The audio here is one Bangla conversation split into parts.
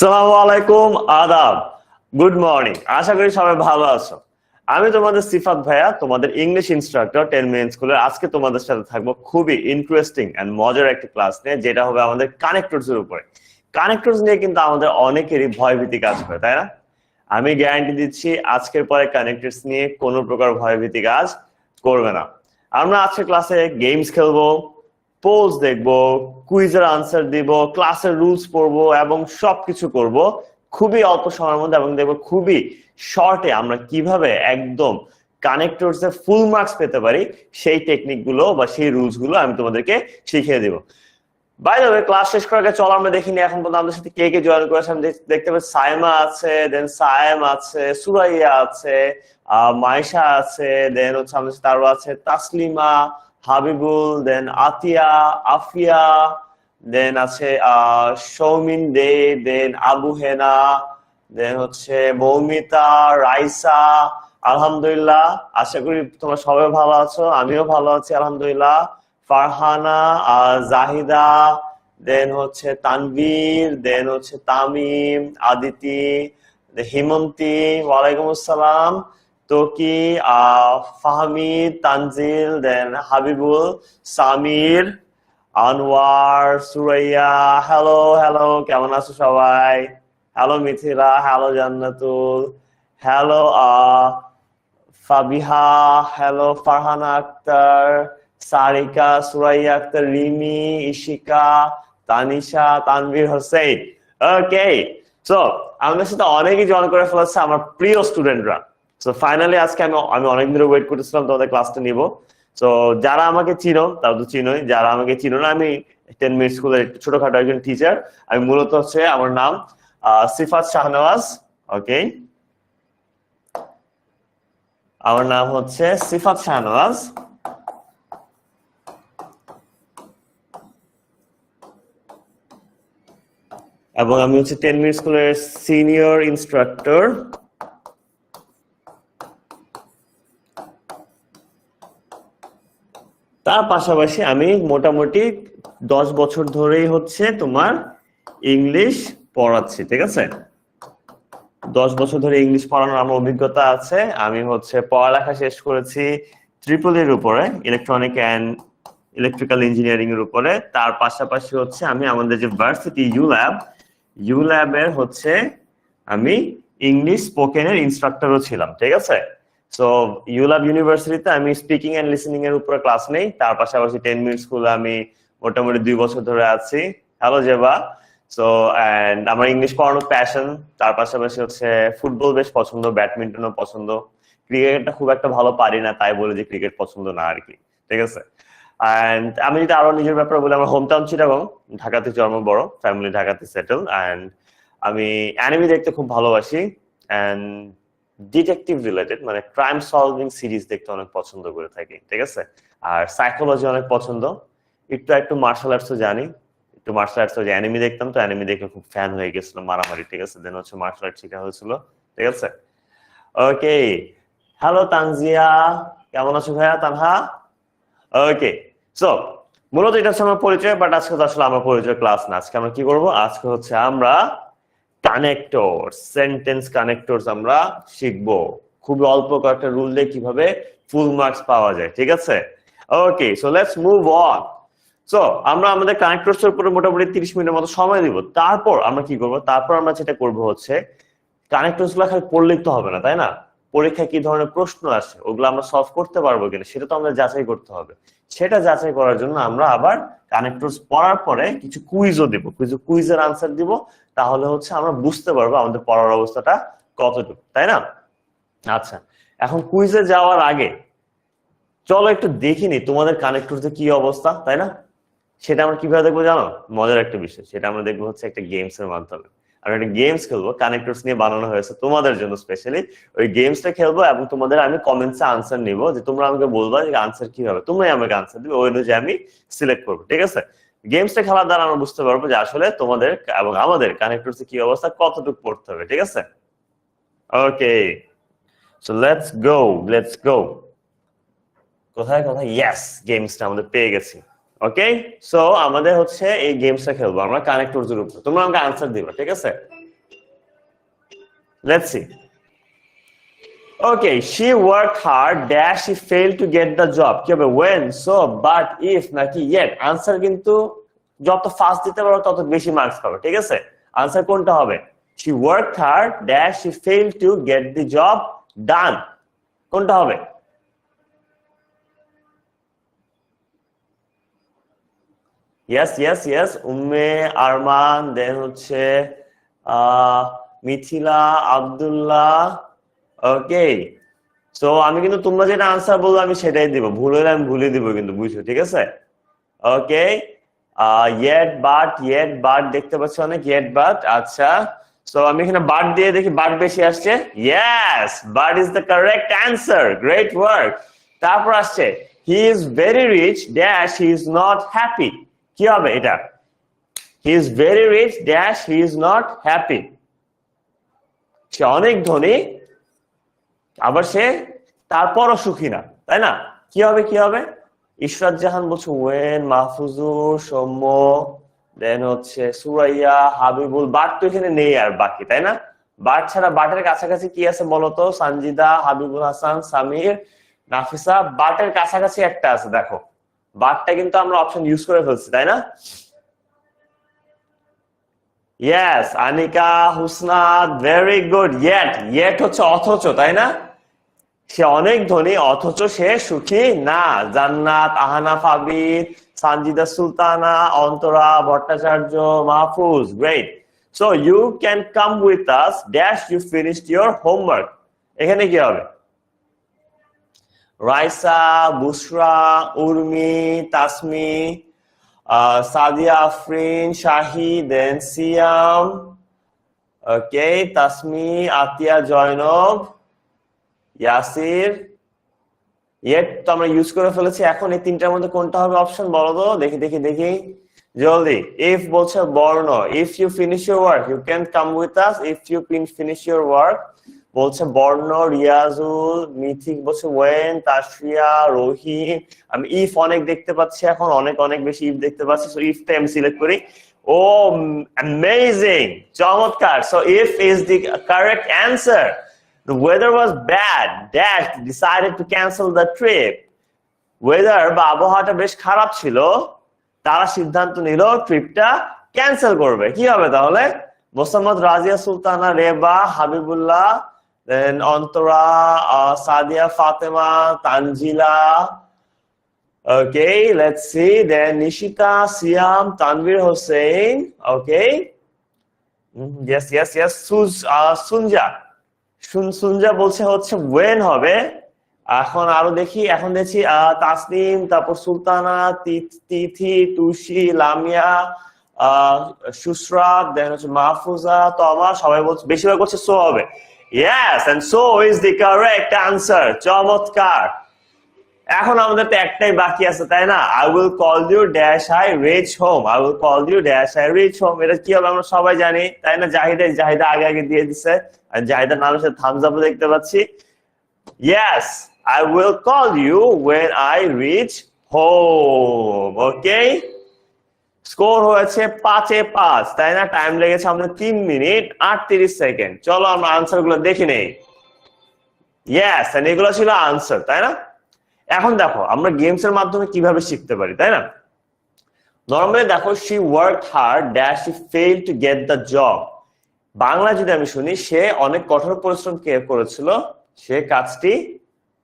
আসসালামু আলাইকুম, আদাব, গুড মর্নিং। আশা করি সবাই ভালো আছো। আমি তোমাদের সিফাত ভাইয়া, তোমাদের ইংলিশ ইনস্ট্রাক্টর 10 মিনিট স্কুলের। আজকে তোমাদের সাথে থাকবো খুবই ইন্টারেস্টিং এন্ড মজার একটা ক্লাস নিয়ে, যেটা হবে আমাদের কানেক্টরস এর উপরে। কানেক্টরস নিয়ে কিন্তু আমাদের অনেকেরই ভয়ভীতি কাজ করে, তাই না? আমি গ্যারান্টি দিচ্ছি আজকের পরে কানেক্টরস নিয়ে কোনো প্রকার ভয়ভীতি কাজ করবে না। আমরা আজকে ক্লাসে গেমস খেলবো, পোজ দেখবো, কুইজের আনসার দিব, ক্লাসের রুলস পড়বো এবং সবকিছু করব খুবই অল্প সময়ের মধ্যে, এবং দেখবো খুবই শর্টে আমরা কিভাবে একদম কানেক্টরস এ ফুল মার্কস পেতে পারি। সেই টেকনিক গুলো বা সেই রুলস গুলো আমি তোমাদেরকে শিখিয়ে দিব। বাই দ্য ওয়ে, ক্লাস শেষ করার আগে চলো আমরা দেখিনি এখন পর্যন্ত আমাদের সাথে কে কে জয়েন করেছে। আমি দেখতে পাচ্ছি সাইমা আছে, দেন সায়েম আছে, সুরাইয়া আছে, মাইশা আছে, দেন হচ্ছে আমাদের সাথে আরো আছে তাসলিমা, হাবিবুল, দেন আতিয়া, আফিয়া, দেন আছে সৌমিন দে, দেন আবু হেনা, দেন হচ্ছে মৌমিতা, রাইসা। আলহামদুলিল্লাহ, আশা করি তোমরা সবাই ভালো আছো, আমিও ভালো আছি আলহামদুলিল্লাহ। ফারহানা, জাহিদা, দেন হচ্ছে তানভীর, দেন হচ্ছে তামিম, আদিতি, হিমন্তি, ওয়ালাইকুম আসসালাম, তোকি, ফাহমিদ, তানজিল, দেন হাবিবুল, সামির, আনোয়ার, সুরাইয়া। হ্যালো হ্যালো, কেমন আছো সবাই? হ্যালো মিথিলা, হ্যালো জান্নাতুল, হ্যালো ফাবিহা, হ্যালো ফারহানা আক্তার, সারিকা, সুরাইয়া আক্তার, রিমি, ইশিকা, তানিশা, তানভীর হোসেন। ওকে, সো আমাদের সাথে অনেকেই জয়েন করে ফেলেছে আমার প্রিয় স্টুডেন্টরা। সো ফাইনালি আজকে আমি অনেকদিন ধরে ওয়েট করতেছিলাম তোমাদের ক্লাসটা নিব। তো যারা আমাকে চিনো তারা তো চিনোই, যারা আমাকে চিনো না, আমি 10 মিনিট স্কুলের ছোটখাটো একজন টিচার। আমি মূলত হচ্ছে আমার নাম সিফাত শাহনওয়াজ। ওকে, আমার নাম হচ্ছে সিফাত শাহনওয়াজ, এবং আমি হচ্ছে 10 মিনিট স্কুলের সিনিয়র ইনস্ট্রাক্টর। তার পাশাপাশি আমি মোটামুটি 10 বছর ধরেই হচ্ছে তোমার ইংলিশ পড়াচ্ছি, ঠিক আছে? 10 বছর ধরে ইংলিশ পড়ানোর আমার অভিজ্ঞতা আছে। আমি হচ্ছে পড়ালেখা শেষ করেছি ট্রিপল এর উপরে, ইলেকট্রনিক অ্যান্ড ইলেকট্রিক্যাল ইঞ্জিনিয়ারিং এর উপরে। তার পাশাপাশি হচ্ছে আমি আমাদের যে ভার্সিটি ইউল্যাবের হচ্ছে আমি ইংলিশ স্পোকেনের ইনস্ট্রাক্টরও ছিলাম, ঠিক আছে? সো ইউল্যাব ইউনিভার্সিটিতে আমি স্পিকিং এন্ড লিসেনিং এর উপরে ক্লাস নেই। তার পাশাপাশি 10 মিনিট স্কুলে আমি মোটামুটি 2 বছর ধরে আছি। হ্যালো জেবা। সো এন্ড আমার ইংলিশ পড়ানোর প্যাশন। তার পাশাপাশি হচ্ছে ফুটবল বেশ পছন্দ, ব্যাডমিন্টনও পছন্দ। ক্রিকেটটা খুব একটা ভালো পারি না, তাই বলে যে ক্রিকেট পছন্দ না আর কি, ঠিক আছে? এন্ড আমি যদি আরো নিজের ব্যাপারে বলি, আমার হোম টাউন চিটাগং, ঢাকাতে জন্ম, বড় ফ্যামিলি ঢাকাতে সেটেল। এন্ড আমি অ্যানিমে দেখতে খুব ভালোবাসি, এন্ড ডিটেকটিভ রিলেটেড মানে ক্রাইম সলভিং সিরিজ দেখতে অনেক পছন্দ করে থাকি, ঠিক আছে? আর সাইকোলজি অনেক পছন্দ। একটু মার্শাল আর্টসও জানি, একটু মার্শাল আর্টসও যে অ্যানিমে দেখতাম, তো অ্যানিমে দেখে খুব ফ্যান হয়ে গেছিলাম, মারামারি, ঠিক আছে? দেন হচ্ছে মার্শাল আর্ট শেখা হয়েছিল, ঠিক আছে? ওকে, হ্যালো তানজিয়া, কেমন আছো ভাইয়া? তানহা। ওকে, সো মূলত এটা হচ্ছে আমার পরিচয়, বাট আজকে তো আসলে আমার পরিচয় ক্লাস না। আজকে আমরা কি করব? আজকে হচ্ছে আমরা কানেক্টরস, সেন্টেন্স কানেক্টরস আমরা শিখবো। খুবই অল্প কয়েকটা রুল দিয়ে কিভাবে ফুল মার্কস পাওয়া যায়, ঠিক আছে? Okay, so let's move on. So আমরা আমাদের কানেক্টরস এর উপরে মোটামুটি 30 মিনিটের মতো সময় দিব। তারপর আমরা কি করব? তারপর আমরা যেটা করব হচ্ছে কানেক্টরস গুলো খালি পড়লেই তো হবে না, তাই না? পরীক্ষায় কি ধরনের প্রশ্ন আসে ওগুলো আমরা সলভ করতে পারবো কিনা সেটা তো আমরা যাচাই করতে হবে। সেটা যাচাই করার জন্য আমরা আবার কানেক্টরস পড়ার পরে কিছু কুইজও দিব, কুইজের আনসার দিব। তাহলে হচ্ছে আমরা বুঝতে পারবো আমাদের পড়ার অবস্থাটা কতটুকু, তাই না? আচ্ছা, এখন কুইজে যাওয়ার আগে চলো একটু দেখিনি তোমাদের কানেক্টরসের কি অবস্থা, তাই না? সেটা আমরা কিভাবে দেখবো জানো? মজার একটা বিষয়, সেটা আমরা দেখবো হচ্ছে একটা গেমস এর মাধ্যমে। আমরা একটা গেমস খেলবো, কানেক্টরস নিয়ে বানানো হয়েছে তোমাদের জন্য স্পেশালি। ওই গেমসটা খেলবো এবং তোমাদের আমি কমেন্টসে আনসার নিব, যে তোমরা আমাকে বলবা যে আনসার কি হবে, তোমরাই আমাকে আনসার দিবে, ওই অনুযায়ী আমি সিলেক্ট করবো, ঠিক আছে? গেমসটা খেলার দ্বারা আমরা বুঝতে পারবো যে আসলে তোমাদের এবং আমাদের কানেক্টরসে কি অবস্থা, কতটুকু পড়তে হবে, ঠিক আছে? Okay, so let's go. কোথায় কোথায়? ইয়েস, গেমসটা আমাদের পেয়ে গেছি। ওকে, সো আমাদের হচ্ছে এই গেমসটা খেলবো আমরা কানেক্টরস এর উপর। তোমরা আমাকে আনসার দিবা, ঠিক আছে? Let's see. Okay, she worked hard dash she failed to get the job কি হবে when so but if নাকি yet আনসার কিন্তু যত ফাস্ট দিতে পারো তত বেশি মার্কস পাবে ঠিক আছে আনসার কোনটা হবে she worked hard dash she failed to get the job done কোনটা হবে yes উম্মে আরমান দেন হচ্ছে মিথিলা আব্দুল্লাহ ওকে সো আমি কিন্তু তোমরা যেটা আনসার বলবো আমি সেটাই দিব ভুল হলে আমি ভুলে দিব কিন্তু বুঝছো ঠিক আছে ওকে yet but দেখতে পাচ্ছ অনেক yet but আচ্ছা সো আমি এখানে but দিয়ে দেখি but বেশি আসছে yes but is the correct answer great work তারপর আসছে he is very rich dash he is not happy কি হবে এটা he is very rich dash he is not happy সে অনেক ধনী আবার সে তারপরও সুখী না তাই না কি হবে ইশরাত জাহান বলছে ওয়েন মাহফুজুর সৌম্য দেন হচ্ছে সুরাইয়া হাবিবুল বাট তো এখানে নেই আর বাকি তাই না বাট ছাড়া বাটের কাছাকাছি কি আছে বলতো সানজিদা হাবিবুল হাসান সামির নাফিসা বাটের কাছাকাছি একটা আছে দেখো বাটটা কিন্তু আমরা অপশন ইউজ করে ফেলছি তাই না Yes, Anika Husnad very good yet হচ্ছে অথচ তাই না সে অনেক ধনী অথচ সে সুখী না Jannat Ahana Fabid Sanjida Sultana Antara Bhattacharya Mahfuz great so you can come with us dash you finished your homework এখানে কি হবে রাইসা বুশরা উর্মি তাসমি সাদিয়া আফরিন শাহি দেন সিয়াম ওকে তাসমি আতিয়া জয়নব ইয়াসির yet তো আমরা ইউজ করে ফেলেছি এখন এই তিনটার মধ্যে কোনটা হবে অপশন বলো তো দেখি জলদি if বলছে বর্ণ if you finish your work you can come with us if you finish your work বলছে বর্ণ রিয়াজুল মিথিক বলছে ওয়েন তাশরিয়া রহিম আমি ইফ অনেক দেখতে পাচ্ছি এখন অনেক বেশি ইফ দেখতে পাচ্ছি সো ইফ টা আমি সিলেক্ট করি ও অ্যামেজিং চমৎকার so if is the correct answer the weather was bad dash decided to cancel the trip weather বা আবহাওয়াটা বেশ খারাপ ছিল তারা সিদ্ধান্ত নিল ট্রিপটা ক্যান্সেল করবে কি হবে তাহলে Mosammat Razia Sultana Reba Habibullah then Antara Sadia Fatema Tanzila okay let's see then Nishita Siam Tanvir Hossain okay yes Sunja বলছে হচ্ছে ওয়েন হবে এখন আরো দেখি তাসনিম তারপর সুলতানা তিথি তুষি লামিয়া সুসরাত দেন হচ্ছে মাহফুজা তো আমার সবাই বলছে বেশিরভাগ বলছে সো হবে yes and so is the correct answer চমৎকার এখন আমাদের তো একটাই বাকি আছে তাই না I will call you dash I reach home I will call you dash I reach home এটা কি হবে আমরা সবাই জানি তাই না জাহিদা আগে দিয়ে দিছে আর জাহিদার নামের সাথে থামস আপ দেখতে পাচ্ছি yes I will call you when I reach home okay score হয়েছে 5-5 তাই না টাইম লেগেছে আমাদের 3 মিনিট 38 সেকেন্ড চলো আমরা আনসার গুলো দেখে নেই yes and এগুলো ছিল আনসার তাই না এখন দেখো আমরা গেমস এর মাধ্যমে কিভাবে শিখতে পারি তাই না নরমালি দেখো she worked hard dash she failed to get the job Bangla যদি আমি শুনি সে অনেক কঠোর পরিশ্রম করেছিল সে কাজটি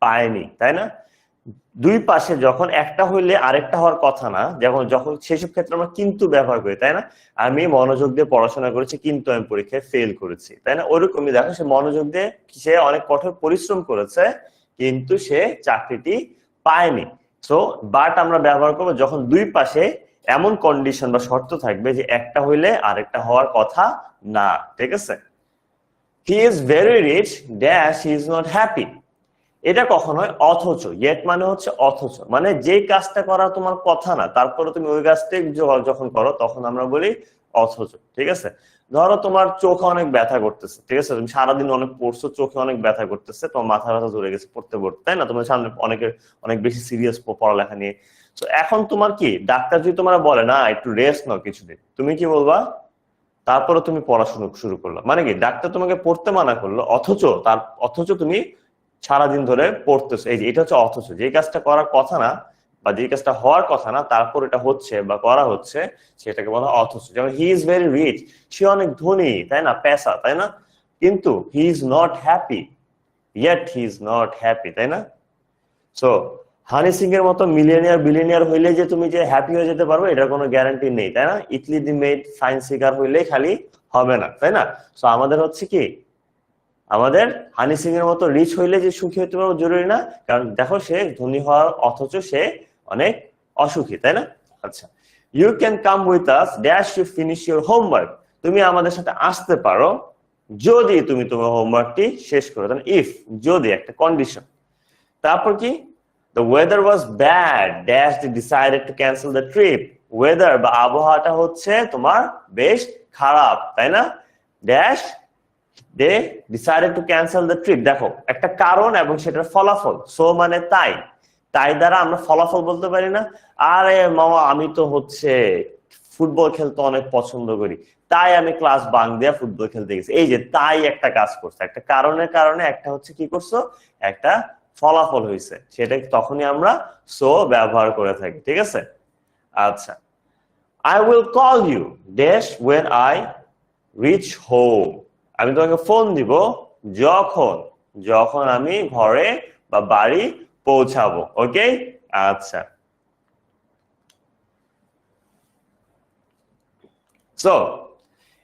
পায়নি তাই না দুই পাশে যখন একটা হইলে আরেকটা হওয়ার কথা না যখন সেসব ক্ষেত্রে আমরা কিন্তু ব্যবহার করি তাই না আমি মনোযোগ দিয়ে পড়াশোনা করেছি কিন্তু আমি পরীক্ষায় ফেল করেছি তাই না ওরকমই দেখো সে মনোযোগ দিয়ে সে অনেক কঠোর পরিশ্রম করেছে কিন্তু সে চাকরিটি পায়নি সো বাট আমরা ব্যবহার করবো যখন দুই পাশে এমন কন্ডিশন বা শর্ত থাকবে যে একটা হইলে আরেকটা হওয়ার কথা না ঠিক আছে he is very rich dash he is not happy এটা কখন হয় অথচ yet মানে হচ্ছে অথচ মানে যে কাজটা করা তোমার কথা না তারপরে তুমি ওই কাজটা যখন করো তখন আমরা বলি অথচ ঠিক আছে ধরো তোমার চোখে অনেক ব্যথা করতেছে ঠিক আছে তুমি সারাদিন অনেক পড়ছো চোখে অনেক ব্যথা করতেছে তোমার মাথা ব্যথা ধরে গেছে পড়তে তাই না তোমার সামনে অনেক বেশি সিরিয়াস পড়ালেখা নিয়ে তো এখন তোমার কি ডাক্তার যদি তোমার বলে না একটু রেস্ট নাও কিছুদিন তুমি কি বলবা তারপরে তুমি পড়াশোনা শুরু করলো, মানে কি ডাক্তার তোমাকে পড়তে মানা করলো, অথচ তুমি সারাদিন ধরে পড়তেছো। এই যে এটা হচ্ছে অথচ, যে কাজটা করার কথা না বা যে কাজটা হওয়ার কথা না তারপর এটা হচ্ছে বা করা হচ্ছে, সেটাকে বলা হয় অথচ। যেমন হি ইজ ভেরি রিচ, সে অনেক ধনী, তাই না, পেশা, তাই না, কিন্তু he is not happy, yet he is not happy, তাই না। সো হানি সিং এর মতো মিলিয়নিয়ার বিলিয়নিয়ার হইলে যে তুমি যে হ্যাপি হয়ে যেতে পারবে এটার কোনো গ্যারান্টি নেই, তাই না। ইটলি দি মেড সায়েন্স শিকার হইলেই খালি হবে না, তাই না। সো আমাদের হচ্ছে কি, আমাদের হানি সিং এর মতো রিচ হইলে যে সুখী হতে পারবো জরুরি না, কারণ দেখো সে ধনী হওয়ার অথচ সে অনেক অসুখী, তাই না। আচ্ছা, you can come with us dash you finish your homework, তুমি আমাদের সাথে আসতে পারো যদি তুমি তোমার হোমওয়ার্কটি শেষ করো, তাহলে ইফ, যদি একটা কন্ডিশন। তারপর কি, the weather was bad dash they decided to cancel the trip, weather বা আবহাওয়াটা হচ্ছে তোমার বেশ খারাপ, তাই না, dash they decided to cancel the trip, দেখো একটা কারণ এবং সেটার ফলাফল, সো মানে তাই, তাই দ্বারা আমরা ফলাফল বলতে পারি না, আরে মামা আমি তো হচ্ছে ফুটবল খেলতে অনেক পছন্দ করি, তাই আমি ক্লাস বাঙ্ক দিয়ে ফুটবল খেলতে গেছি। এই যে তাই একটা কাজ করছে, একটা কারণের কারণে একটা হচ্ছে কি করছো, একটা ফলাফল হয়েছে, সেটা তখনই আমরা সো ব্যবহার করে থাকি, ঠিক আছে। আচ্ছা, I will call you dash when I reach home, আমি তোমাকে ফোন দিব যখন যখন আমি ঘরে বা বাড়ি পৌঁছাবো, ওকে। আচ্ছা, সো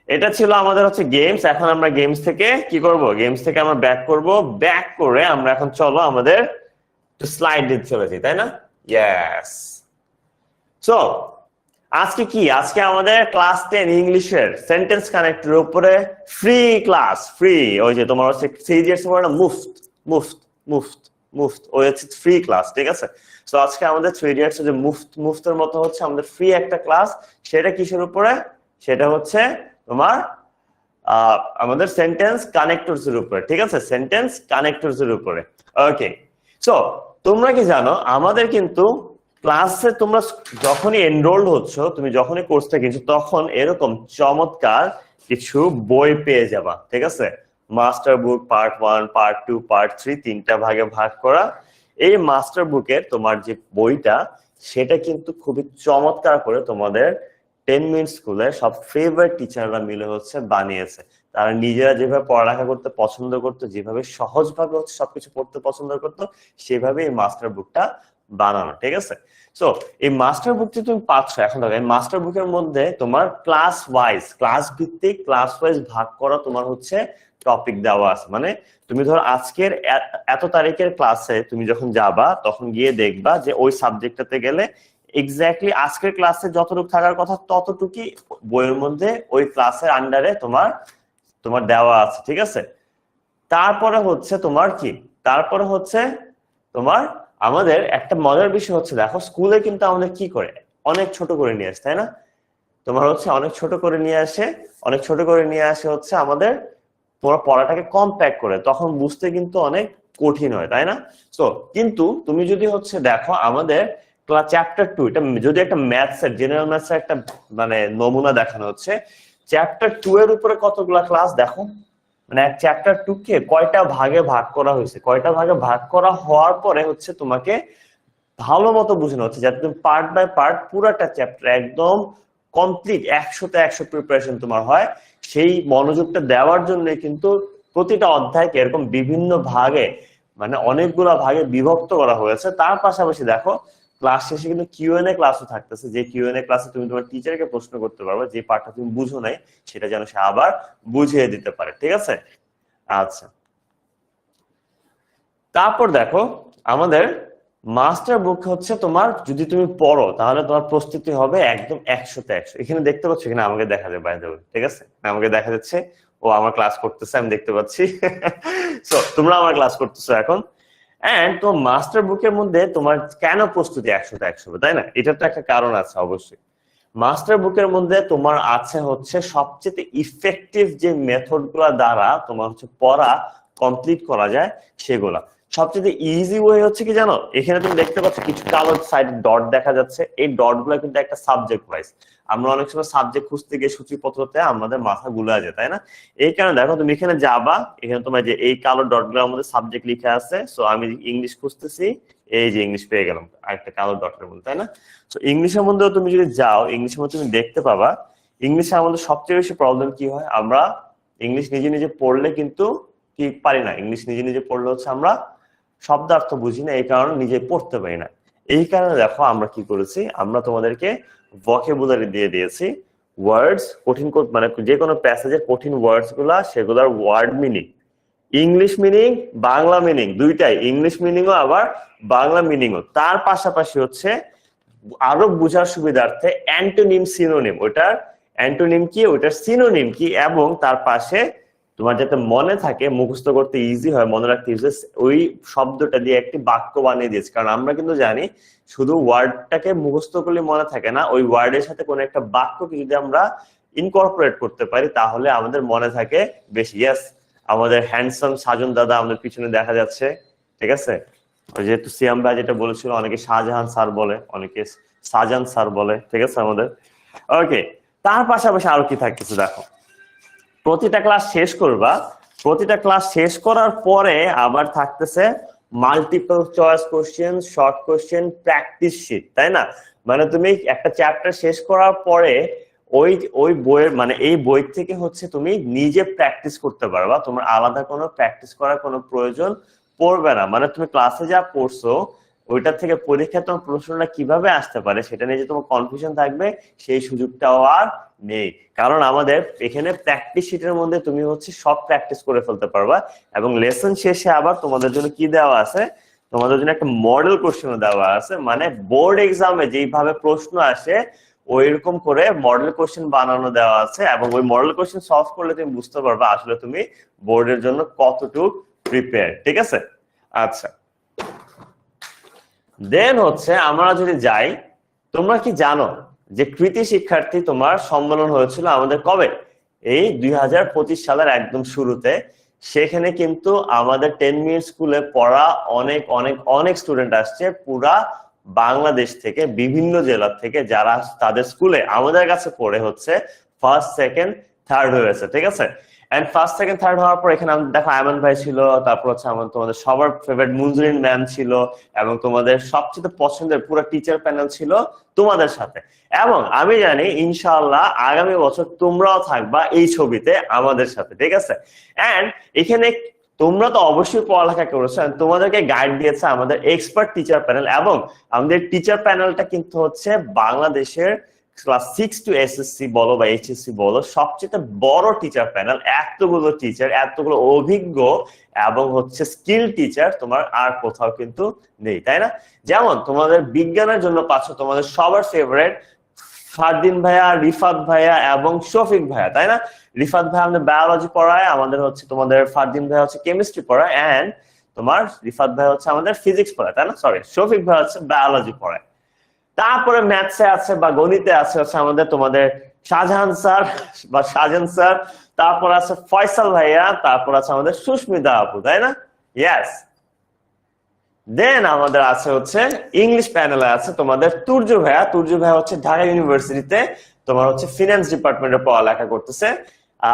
এটা ছিল আমাদের হচ্ছে গেমস। এখন আমরা গেমস থেকে কি করব, গেমস থেকে আমরা ব্যাক করব, ব্যাক করে আমরা এখন চলো আমাদের স্লাইড দিতে চলেছি, তাই না। ইয়েস, সো আজকে কি, আজকে আমাদের ক্লাস 10 ইংলিশের সেন্টেন্স কানেক্টরের উপরে ফ্রি ক্লাস, ফ্রি, ওই যে তোমার হচ্ছে 3 ইয়ার্স পরে না, মুফট মুফট মুফট মুফট, ওই হচ্ছে ফ্রি ক্লাস, ঠিক আছে। সো আজকে আমাদের 3 ইয়ার্স যে মুফটের মতো হচ্ছে আমাদের ফ্রি একটা ক্লাস, সেটা কিসের উপরে, সেটা হচ্ছে তোমার আমাদের সেন্টেন্স কানেক্টরস এর উপরে, ঠিক আছে, সেন্টেন্স কানেক্টরস এর উপরে, ওকে। সো তোমরা কি জানো আমাদের কিন্তু ক্লাসে তোমরা যখনই এনরোলড হচ্ছ, তুমি যখনই কোর্সটা কিনছো, তখন এরকম চমৎকার কিছু বই পেয়ে যাবা, ঠিক আছে। মাস্টার বুক পার্ট 1, পার্ট 2, পার্ট 3, 3টা ভাগে ভাগ করা। এই মাস্টার বুকের তোমার যে বইটা, সেটা কিন্তু খুবই চমৎকার করে তোমাদের 10 মিনিট স্কুলের সব ফেভারিট টিচাররা মিলে হচ্ছে বানিয়েছে। তারা নিজেরা যেভাবে পড়ালেখা করতে পছন্দ করতো, যেভাবে সহজভাবে হচ্ছে সবকিছু পড়তে পছন্দ করতো, সেভাবে এই মাস্টার বুকটা বানানো, ঠিক আছে। সো এই মাস্টার বুকটি তুমি পাচ্ছ এখন। দেখো এই মাস্টার বুকের মধ্যে তোমার ক্লাস ওয়াইজ, ক্লাস ভিত্তিক ক্লাস ওয়াইজ ভাগ করা তোমার হচ্ছে টপিক দেওয়া আছে। মানে তুমি ধরো আজকের এত তারিখের ক্লাসে তুমি যখন যাবা, তখন গিয়ে দেখবা যে ওই সাবজেক্টটাতে গেলে এক্স্যাক্টলি আজকের ক্লাসে যতটুকু থাকার কথা ততটুকুই বইয়ের মধ্যে ওই ক্লাসের আন্ডারে তোমার তোমার দেওয়া আছে, ঠিক আছে। তারপরে হচ্ছে তোমার কি, তারপরে হচ্ছে তোমার আমাদের একটা মজার বিষয় হচ্ছে, দেখো স্কুলে কিন্তু আমাদের কি করে, অনেক ছোট করে নিয়ে আসে, তাই না। তোমার হচ্ছে অনেক ছোট করে নিয়ে আসে, অনেক ছোট করে নিয়ে আসে হচ্ছে আমাদের তোমার পড়াটাকে কম্প্যাক্ট করে, তখন বুঝতে কিন্তু অনেক কঠিন হয়, তাই না। সো কিন্তু তুমি যদি হচ্ছে দেখো আমাদের চ্যাপ্টার 2, এটা যদি একটা ম্যাথসের জেনারেল ম্যাথসের একটা মানে নমুনা দেখানো হচ্ছে, চ্যাপ্টার 2 এর উপরে কতগুলা ক্লাস দেখো, মানে এক চ্যাপ্টার 2 কে কয়টা ভাগে ভাগ করা হয়েছে, কয়টা ভাগে ভাগ করা হওয়ার পরে হচ্ছে তোমাকে ভালো মতো বুঝানো হচ্ছে, যাতে তুমি পার্ট বাই পার্ট পুরাটা চ্যাপ্টার একদম কমপ্লিট 100তে 100 প্রিপারেশন তোমার হয়। সেই মনোযোগটা দেওয়ার জন্য কিন্তু প্রতিটা অধ্যায়কে এরকম বিভিন্ন ভাগে, মানে অনেকগুলা ভাগে বিভক্ত করা হয়েছে। তার পাশাপাশি দেখো ক্লাস শেষে কিন্তু কিউএনএ ক্লাসও থাকতেছে, যে কিউএনএ ক্লাসে তুমি তোমার টিচারকে প্রশ্ন করতে পারবে, যে পার্টটা তুমি বুঝো নাই সেটা যেন সে আবার বুঝিয়ে দিতে পারে, ঠিক আছে। আচ্ছা, তারপর দেখো আমাদের মাস্টার বুক হচ্ছে তোমার যদি তুমি পড়ো তাহলে তোমার প্রস্তুতি হবে একদম 100তে 100। এখানে দেখতে পাচ্ছ, এখানে আমাকে দেখা যায় বাই দ্য ওয়ে, ঠিক আছে, আমাকে দেখা যাচ্ছে, ও আমার ক্লাস করতেছে, আমি দেখতে পাচ্ছি। সো তোমরা আমার ক্লাস করতেছো এখন। এন্ড তো মাস্টার বুকের মধ্যে তোমার কেন প্রস্তুতি 100তে 100 হবে, তাই না, এটার তো একটা কারণ আছে অবশ্যই। মাস্টার বুকের মধ্যে তোমার আছে হচ্ছে সবচেয়ে ইফেক্টিভ যে মেথড গুলা দ্বারা তোমার হচ্ছে পড়া কমপ্লিট করা যায় সেগুলা। সবচেয়ে ইজি ওয়ে হচ্ছে কি জানো, এখানে তুমি দেখতে পাচ্ছ কিছু কালো সাইড ডট দেখা যাচ্ছে, এই ডট গুলো কিন্তু একটা সাবজেক্ট ওয়াইজ। আমরা অনেক সময় সাবজেক্ট খুঁজতে গিয়ে সূচিপত্রতে আমাদের মাথা গুলা যায়, তাই না? এই কারণে দেখো তুমি এখানে যাবা, এখানে তোমার যে এই কালো ডট গুলোর মধ্যে সাবজেক্ট লিখে আছে, সো আমি ইংলিশ খুঁজতেছি, এই যে ইংলিশ পেয়ে গেলাম আরেকটা কালো ডটের মধ্যে, তাই না? তো ইংলিশের মধ্যেও তুমি যদি যাও, ইংলিশের মধ্যে তুমি দেখতে পাবা ইংলিশে আমাদের সবচেয়ে বেশি প্রবলেম কি হয়, আমরা ইংলিশ নিজে নিজে পড়লে কিন্তু কি পারি না, ইংলিশ নিজে নিজে পড়লে হচ্ছে আমরা শব্দার্থ বুঝি না, এই কারণে নিজে পড়তে পারি না। এই কারণে দেখো আমরা কি করেছি, আমরা তোমাদেরকে ভোকাবুলারি দিয়ে দিয়েছি, ওয়ার্ডস কঠিন মানে যে কোনো প্যাসেজের কঠিন ওয়ার্ডস গুলা, সেগুলোর word meaning, English meaning Bangla meaning দুইটাই, ইংলিশ মিনিংও আবার বাংলা মিনিংও, তার পাশাপাশি হচ্ছে আরো বোঝার সুবিধার্থে অ্যান্টোনিম সিনোনিম, ওটার অ্যান্টোনিম কি ওটার সিনোনিম কি, এবং তার পাশে তোমার যাতে মনে থাকে, মুখস্থ করতে ইজি হয়, মনে রাখতে ইজি, ওই শব্দটা দিয়ে একটি বাক্য বানিয়ে দিয়েছে। কারণ আমরা কিন্তু জানি শুধু ওয়ার্ডটাকে মুখস্থ করলে মনে থাকে না, ওই ওয়ার্ডের সাথে কোনো একটা বাক্যকে যদি আমরা ইনকর্পোরেট করতে পারি তাহলে আমাদের মনে থাকে বেশি। ইয়েস, আমাদের হ্যান্ডসাম সাজন দাদা আমাদের পিছনে দেখা যাচ্ছে, ঠিক আছে? যেহেতু সিয়াম ভাই যেটা বলেছিল, অনেকে শাহজাহান স্যার বলে, অনেকে শাহজাহান স্যার বলে, ঠিক আছে আমাদের। ওকে, তার পাশাপাশি আরো কি থাকতেছে দেখো, প্রতিটা ক্লাস শেষ করবা, প্রতিটা ক্লাস শেষ করার পরে আবার থাকতেছে multiple choice question, short question, practice sheet, তাই না? মানে তুমি একটা চ্যাপ্টার শেষ করার পরে ওই ওই বইয়ের মানে এই বই থেকে হচ্ছে তুমি নিজে প্র্যাকটিস করতে পারবা, তোমার আলাদা কোনো প্র্যাকটিস করার কোনো প্রয়োজন পড়বে না। মানে তুমি ক্লাসে যা পড়ছো ওইটা থেকে পরীক্ষায় তোমার প্রশ্নটা কিভাবে আসতে পারে সেটা নিয়ে যে তোমার কনফিউশন থাকবে, সেই সুযোগটাও আর নেই। কারণ আমাদের এখানে প্র্যাকটিস শিটের মধ্যে তুমি হচ্ছে সব প্র্যাকটিস করে ফেলতে পারবা, এবং লেসন শেষে আবার তোমাদের জন্য কি দেওয়া আছে, তোমাদের জন্য একটা মডেল কোশ্চেন দেওয়া আছে। মানে বোর্ড এক্সামে যেইভাবে প্রশ্ন আসে ওইরকম করে মডেল কোশ্চেন বানানো দেওয়া আছে, এবং ওই মডেল কোশ্চেন সলভ করলে তুমি বুঝতে পারবা আসলে তুমি বোর্ডের জন্য কতটুকু প্রিপেয়ার, ঠিক আছে? আচ্ছা, দেন হচ্ছে আমরা যদি যাই, তোমরা কি জানো যে কৃতি শিক্ষার্থী তোমার সম্মেলন হয়েছিল আমাদের কবে? এই 2025 সালের একদম শুরুতে। সেখানে কিন্তু আমাদের 10 মিনিট স্কুলে পড়া অনেক অনেক অনেক স্টুডেন্ট আসছে পুরা বাংলাদেশ থেকে, বিভিন্ন জেলা থেকে, যারা তাদের স্কুলে আমাদের কাছে পড়ে হচ্ছে ফার্স্ট সেকেন্ড থার্ড হয়েছে, ঠিক আছে? এন্ড ফার্স্ট সেকেন্ড থার্ড হওয়ার পর এখানে দেখো আয়মান ভাই ছিল, তারপর হচ্ছে তোমাদের সবার ফেভারিট মুনজুরিন ম্যাম ছিল, এবং তোমাদের সবচেয়ে পছন্দের পুরো টিচার প্যানেল ছিল তোমাদের সাথে। এবং আমি জানি ইনশাআল্লাহ আগামী বছর তোমরাও থাকবা এই ছবিতে আমাদের সাথে, ঠিক আছে? এন্ড এখানে তোমরা তো অবশ্যই পড়ালেখা করেছো, তোমাদেরকে গাইড দিয়েছে আমাদের এক্সপার্ট টিচার প্যানেল, এবং আমাদের টিচার প্যানেলটা কিন্তু হচ্ছে বাংলাদেশের ক্লাস 6 টু এসএসসি বলো বা এইচএসসি বলো সবচেয়ে বড় টিচার প্যানেল। এতগুলো টিচার, এতগুলো অভিজ্ঞ এবং হচ্ছে স্কিল টিচার তোমার আর কোথাও কিন্তু নেই, তাই না? যেমন তোমাদের বিজ্ঞানের জন্য পাচ্ছ তোমাদের সবার ফেভারিট ফারদিন ভাইয়া, রিফাত ভাইয়া এবং শফিক ভাইয়া, তাই না? রিফাত ভাই আমাদের বায়োলজি পড়ায়, আমাদের হচ্ছে তোমাদের ফারদিন ভাই হচ্ছে কেমিস্ট্রি পড়ায়, এন্ড তোমার রিফাত ভাই হচ্ছে আমাদের ফিজিক্স পড়ায়, তাই না? সরি, শফিক ভাই হচ্ছে বায়োলজি পড়ায়। তারপরে ম্যাথসে আছে বা গণিতে আছে হচ্ছে আমাদের তোমাদের শাহজাহান স্যার বা শাহজাহান স্যার, তারপর আছে ফয়সাল ভাইয়া, তারপর আছে আমাদের সুস্মিতা আপু, তাই না? ইয়েস। দেন আমাদের আছে হচ্ছে ইংলিশ প্যানেলে আছে তোমাদের তুর্য ভাইয়া। তুর্য ভাইয়া হচ্ছে ঢাকা ইউনিভার্সিটিতে তোমার হচ্ছে ফিনান্স ডিপার্টমেন্টে পড়ালেখা করতেছে।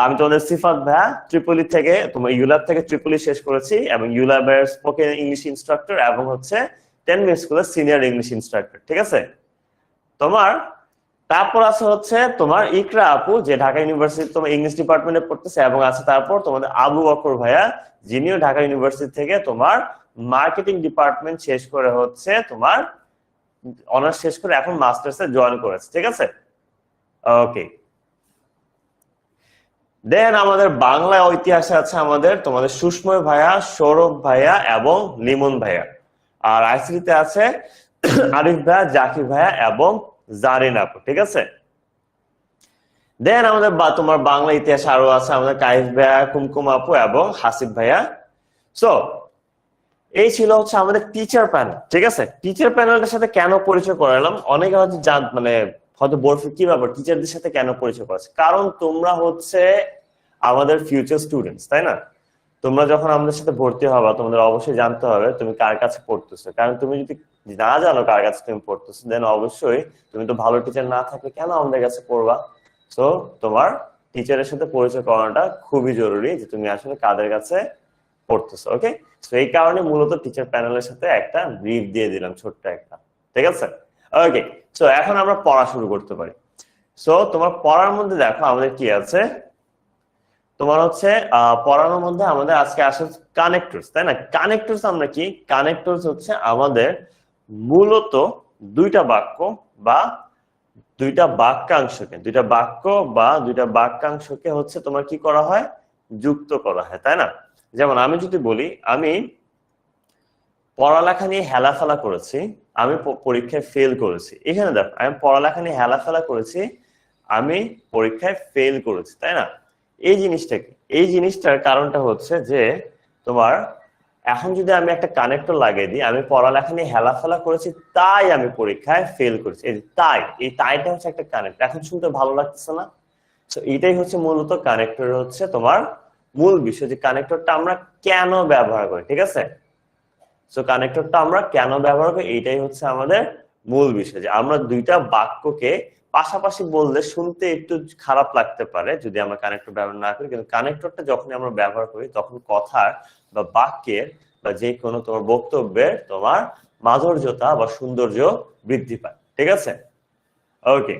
আমি তোমাদের সিফাত ভাইয়া ট্রিপলি থেকে, তোমার ইউল্যাব থেকে ট্রিপলি শেষ করেছি, এবং ইউল্যাবের স্পোকেন ইংলিশ ইনস্ট্রাক্টর এবং হচ্ছে 10 মিনিট স্কুলের সিনিয়র ইংলিশ ইনস্ট্রাক্টর, ঠিক আছে? তোমার তারপর আছে হচ্ছে তোমার ইকরা আপু, যে ঢাকা ইউনিভার্সিটি তোমার ইংলিশ ডিপার্টমেন্টে পড়তেছে, এবং আছে তারপর তোমাদের আবু বকর ভাইয়া, যিনিও ঢাকা ইউনিভার্সিটি থেকে তোমার মার্কেটিং ডিপার্টমেন্ট শেষ করে হচ্ছে তোমার অনার্স শেষ করে এখন মাস্টার্সে জয়েন করেছে, ঠিক আছে? ওকে। দেন আমাদের বাংলা ইতিহাসে আছে আমাদের তোমাদের সুস্ময় ভাইয়া, সৌরভ ভাইয়া এবং লিমন ভাইয়া। আর আইসিটিতে আছে আরিফ ভাইয়া, জাকির ভাইয়া এবং জারিন আপু, ঠিক আছে? দেন আমাদের তোমার বাংলা ইতিহাস আরো আছে আমাদের কাইফ ভাইয়া, কুমকুম আপু এবং হাসিব ভাইয়া। সো এই ছিল হচ্ছে আমাদের টিচার প্যানেল, ঠিক আছে? টিচার প্যানেলটার সাথে কেন পরিচয় করালাম, অনেকে হয়তো মানে হয়তো বলছে কি ব্যাপার টিচারদের সাথে কেন পরিচয় করাচ্ছে, কারণ তোমরা হচ্ছে আমাদের ফিউচার স্টুডেন্টস, তাই না? তোমরা যখন আমাদের সাথে ভর্তি হবা তোমাদের অবশ্যই জানতে হবে তুমি কার কাছে পড়তেছো, কারণ তুমি যদি না জানো কার কাছে তুমি পড়তেছো দেন অবশ্যই তুমি তো ভালো টিচার না থাকলে কেন আমাদের কাছে পড়বা। সো তোমার টিচারের সাথে পরিচয় করানোটা খুবই জরুরি যে তুমি আসলে কাদের কাছে পড়তেছো। ওকে, সো এই কারণে মূলত টিচার প্যানেলের সাথে একটা ব্রিফ দিয়ে দিলাম ছোট্ট একটা, ঠিক আছে। ওকে, সো এখন আমরা পড়া শুরু করতে পারি। সো তোমার পড়ার মধ্যে দেখো আমাদের কি আছে, তোমার হচ্ছে পড়ানোর মধ্যে আমাদের আজকে আসে কানেক্টরস, তাই না? কানেক্টরস আমরা কি, কানেক্টরস হচ্ছে আমাদের মূলত দুইটা বাক্য বা দুইটা বাক্যাংশকে, দুইটা বাক্য বা দুইটা বাক্যাংশকে হচ্ছে তোমার কি করা হয়, যুক্ত করা হয়, তাই না? যেমন আমি যদি বলি আমি পড়ালেখা নিয়ে হেলাফেলা করেছি, আমি পরীক্ষায় ফেল করেছি, এখানে দেখো আমি পড়ালেখা নিয়ে হেলাফেলা করেছি, আমি পরীক্ষায় ফেল করেছি, তাই না? এই জিনিসটাকে, এই জিনিসটার কারণটা হচ্ছে যে তোমার এখন যদি আমি একটা কানেক্টর লাগিয়ে দিই, আমি পড়ালেখা নিয়ে হেলাফেলা করেছি তাই আমি পরীক্ষায় ফেল করেছি, এই তাই, এই তাইটা হচ্ছে একটা কানেক্টর। এখন শুনতে ভালো লাগতেছে না? তো এটাই হচ্ছে মূলত কানেক্টর হচ্ছে তোমার মূল বিষয়, যে কানেক্টরটা আমরা কেন ব্যবহার করি, ঠিক আছে? সো কানেক্টরটা আমরা কেন ব্যবহার করি এটাই হচ্ছে আমাদের মূল বিষয়, যে আমরা দুইটা বাক্যকে পাশাপাশি বললে শুনতে একটু খারাপ লাগতে পারে যদি আমরা কানেক্টর ব্যবহার না করি, কিন্তু কানেক্টরটা যখন আমরা ব্যবহার করি তখন কথার বা বাক্যের বা যে কোনো তোমার বক্তব্যের তোমার মাধুর্যতা বা সৌন্দর্য বৃদ্ধি পায়, ঠিক আছে? ওকে,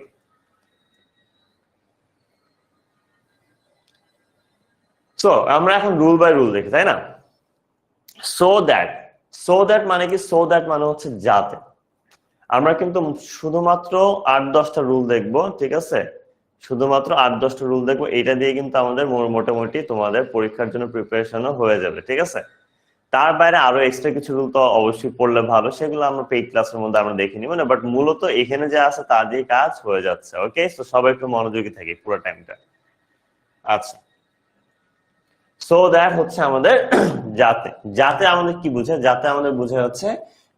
সো আমরা এখন রুল বাই রুল দেখি, তাই না? সো দ্যাট, সো দ্যাট মানে কি, সো দ্যাট মানে হচ্ছে যাতে। আমরা কিন্তু শুধুমাত্র 8-10টা রুল দেখবো, ঠিক আছে? শুধুমাত্র 8-10টা রুল দেখবো, এটা দিয়ে কিন্তু আমাদের মোটামুটি তোমাদের পরীক্ষার জন্য প্রিপারেশনও হয়ে যাবে, ঠিক আছে? তার বাইরে আরো এক্সট্রা কিছু রুল তো অবশ্যই পড়লে ভালো, সেগুলো আমরা পেইড ক্লাসের মধ্যে আমরা দেখে নিব না, বাট মূলত এখানে যা আছে তা দিয়ে কাজ হয়ে যাচ্ছে। ওকে, তো সবাই একটু মনোযোগী থাকি পুরো টাইমটা। আচ্ছা, সো দ্যাট হচ্ছে আমাদের যাতে, যাতে আমাদের কি বুঝে, যাতে আমাদের বুঝে হচ্ছে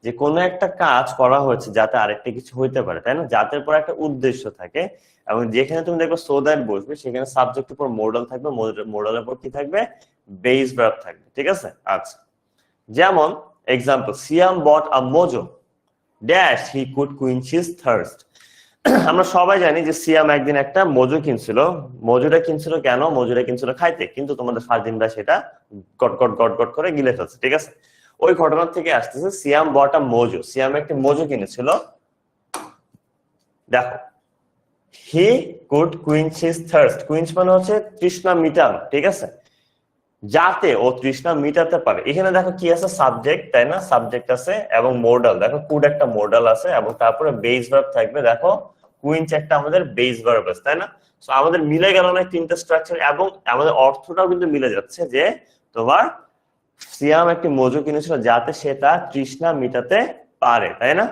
যে কোনো একটা কাজ করা হয়েছে যাতে আরেকটা কিছু হইতে পারে, তাই না? যাতের পর একটা উদ্দেশ্য থাকে, এবং যেখানে তুমি দেখবে সো দ্যাট বসবে সেখানে সাবজেক্টের উপর মোডাল থাকবে, মোডালের উপর কি থাকবে, বেস ভার্ব থাকবে, ঠিক আছে? আচ্ছা, যেমন example, Siam bought a Mojo dash he could quench his thirst. আমরা সবাই জানি যে সিয়াম একদিন একটা মজু কিনছিল। মজুটা কিনছিল কেন? মজুরা কিনছিল খাইতে, কিন্তু তোমাদের ফারদিনরা সেটা গট গট গট গট করে গিলে ফেলছে, ঠিক আছে? ওই ঘটনা থেকে আসতেছে সিয়াম বট আ মজু, সিয়াম একটি মজু কিনেছিল। দেখো, হি কুড কুইন্চ হিজ থার্স্ট, কুইন্চ মানে হচ্ছে তৃষ্ণা মিটানো, ঠিক আছে? যাতে ও তৃষ্ণা মিটাতে পারে, এখানে দেখো কি আছে, সাবজেক্ট, তাই না? সাবজেক্ট আছে এবং মোডাল, দেখো কুড একটা মোডাল আছে এবং তারপরে বেস ভার্ব থাকবে, দেখো কুইন্চ একটা আমাদের বেস ভার্ব আছে, তাই না? সো আমাদের মিলে গেল না তিনটা স্ট্রাকচার, এবং আমাদের অর্থটাও কিন্তু মিলে যাচ্ছে যে তোমার সিয়াম একটি মজু কিনেছিল যাতে সে তার তৃষ্ণা মিটাতে পারে, তাই না?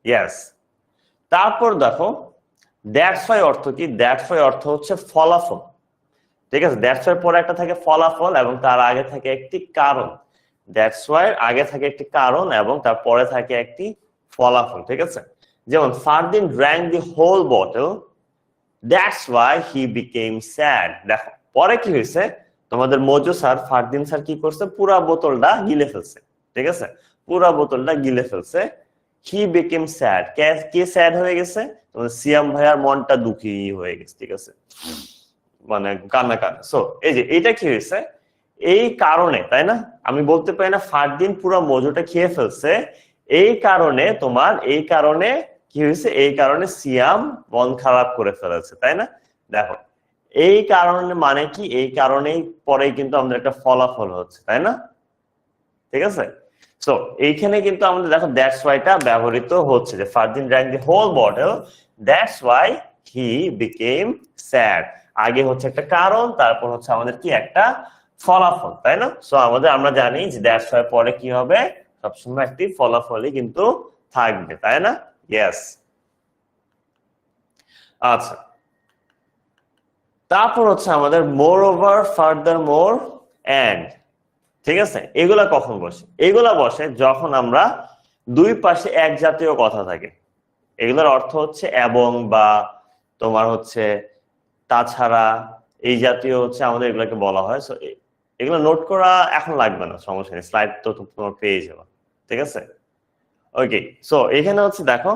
ইয়েস। তারপর দেখো দ্যাটস ওয়াই অর্থ কি, দ্যাটস ওয়াই অর্থ হচ্ছে ফলাফল, ঠিক আছে? দ্যাটস ওয়াই পরে একটা থাকে ফলাফল এবং তার আগে থাকে একটি কারণ। দ্যাটস ওয়াই আগে থাকে একটি কারণ এবং তার পরে থাকে একটি ফলাফল, ঠিক আছে? যেমন Fardin drank the whole bottle, that's why he became sad। দেখো পরে কি হয়েছে, তোমাদের মজু স্যার, ফারদিন স্যার কি করছে, পুরা বোতলটা গিলে ফেলছে, ঠিক আছে? পুরা বোতলটা গিলে ফেলছে। He became sad, K sad হয়ে গেছে? তোমাদের সিয়াম ভাইয়ার মনটা দুঃখী হয়ে গেছে, ঠিক আছে? মানে কান্না কান্না। সো এই যে এটা কি হয়েছে, এই কারণে, তাই না? আমি বলতে পারি না ফারদিন পুরো মজুটা খেয়ে ফেলছে, এই কারণে তোমার, এই কারণে কি হয়েছে, এই কারণে সিয়াম মন খারাপ করে ফেলেছে, তাই না? দেখো এই কারণে মানে কি, এই কারণেই পরেই কিন্তু আমাদের একটা ফলাফল হচ্ছে, তাই না? ঠিক আছে? সো এইখানে কিন্তু আমাদের দেখো দ্যাটস ওয়াইটা ব্যবহৃত হচ্ছে, যে Fardin drank the whole bottle, that's why he became sad। আগে হচ্ছে একটা কারণ, তারপর হচ্ছে আমাদের কি একটা ফলাফল, তাই না? সো আমাদের, আমরা জানি যে দ্যাটস ওয়াই পরে কি হবে, সবসময় একটি ফলাফলই কিন্তু থাকবে, তাই না? ইয়েস। আচ্ছা, তারপর হচ্ছে আমাদের moreover, furthermore, and, ঠিক আছে? এগুলা কখন বসে? এগুলা বসে যখন আমরা দুই পাশে এক জাতীয় কথা থাকে। এগুলোর অর্থ হচ্ছে এবং, বা তোমার হচ্ছে তাছাড়া, এই জাতীয় হচ্ছে আমাদের এগুলাকে বলা হয়। এগুলো নোট করা এখন লাগবে না, সমস্যা নেই, স্লাইড তো তোমার পেয়ে যাবে, ঠিক আছে। ওকে, সো এখানে হচ্ছে দেখো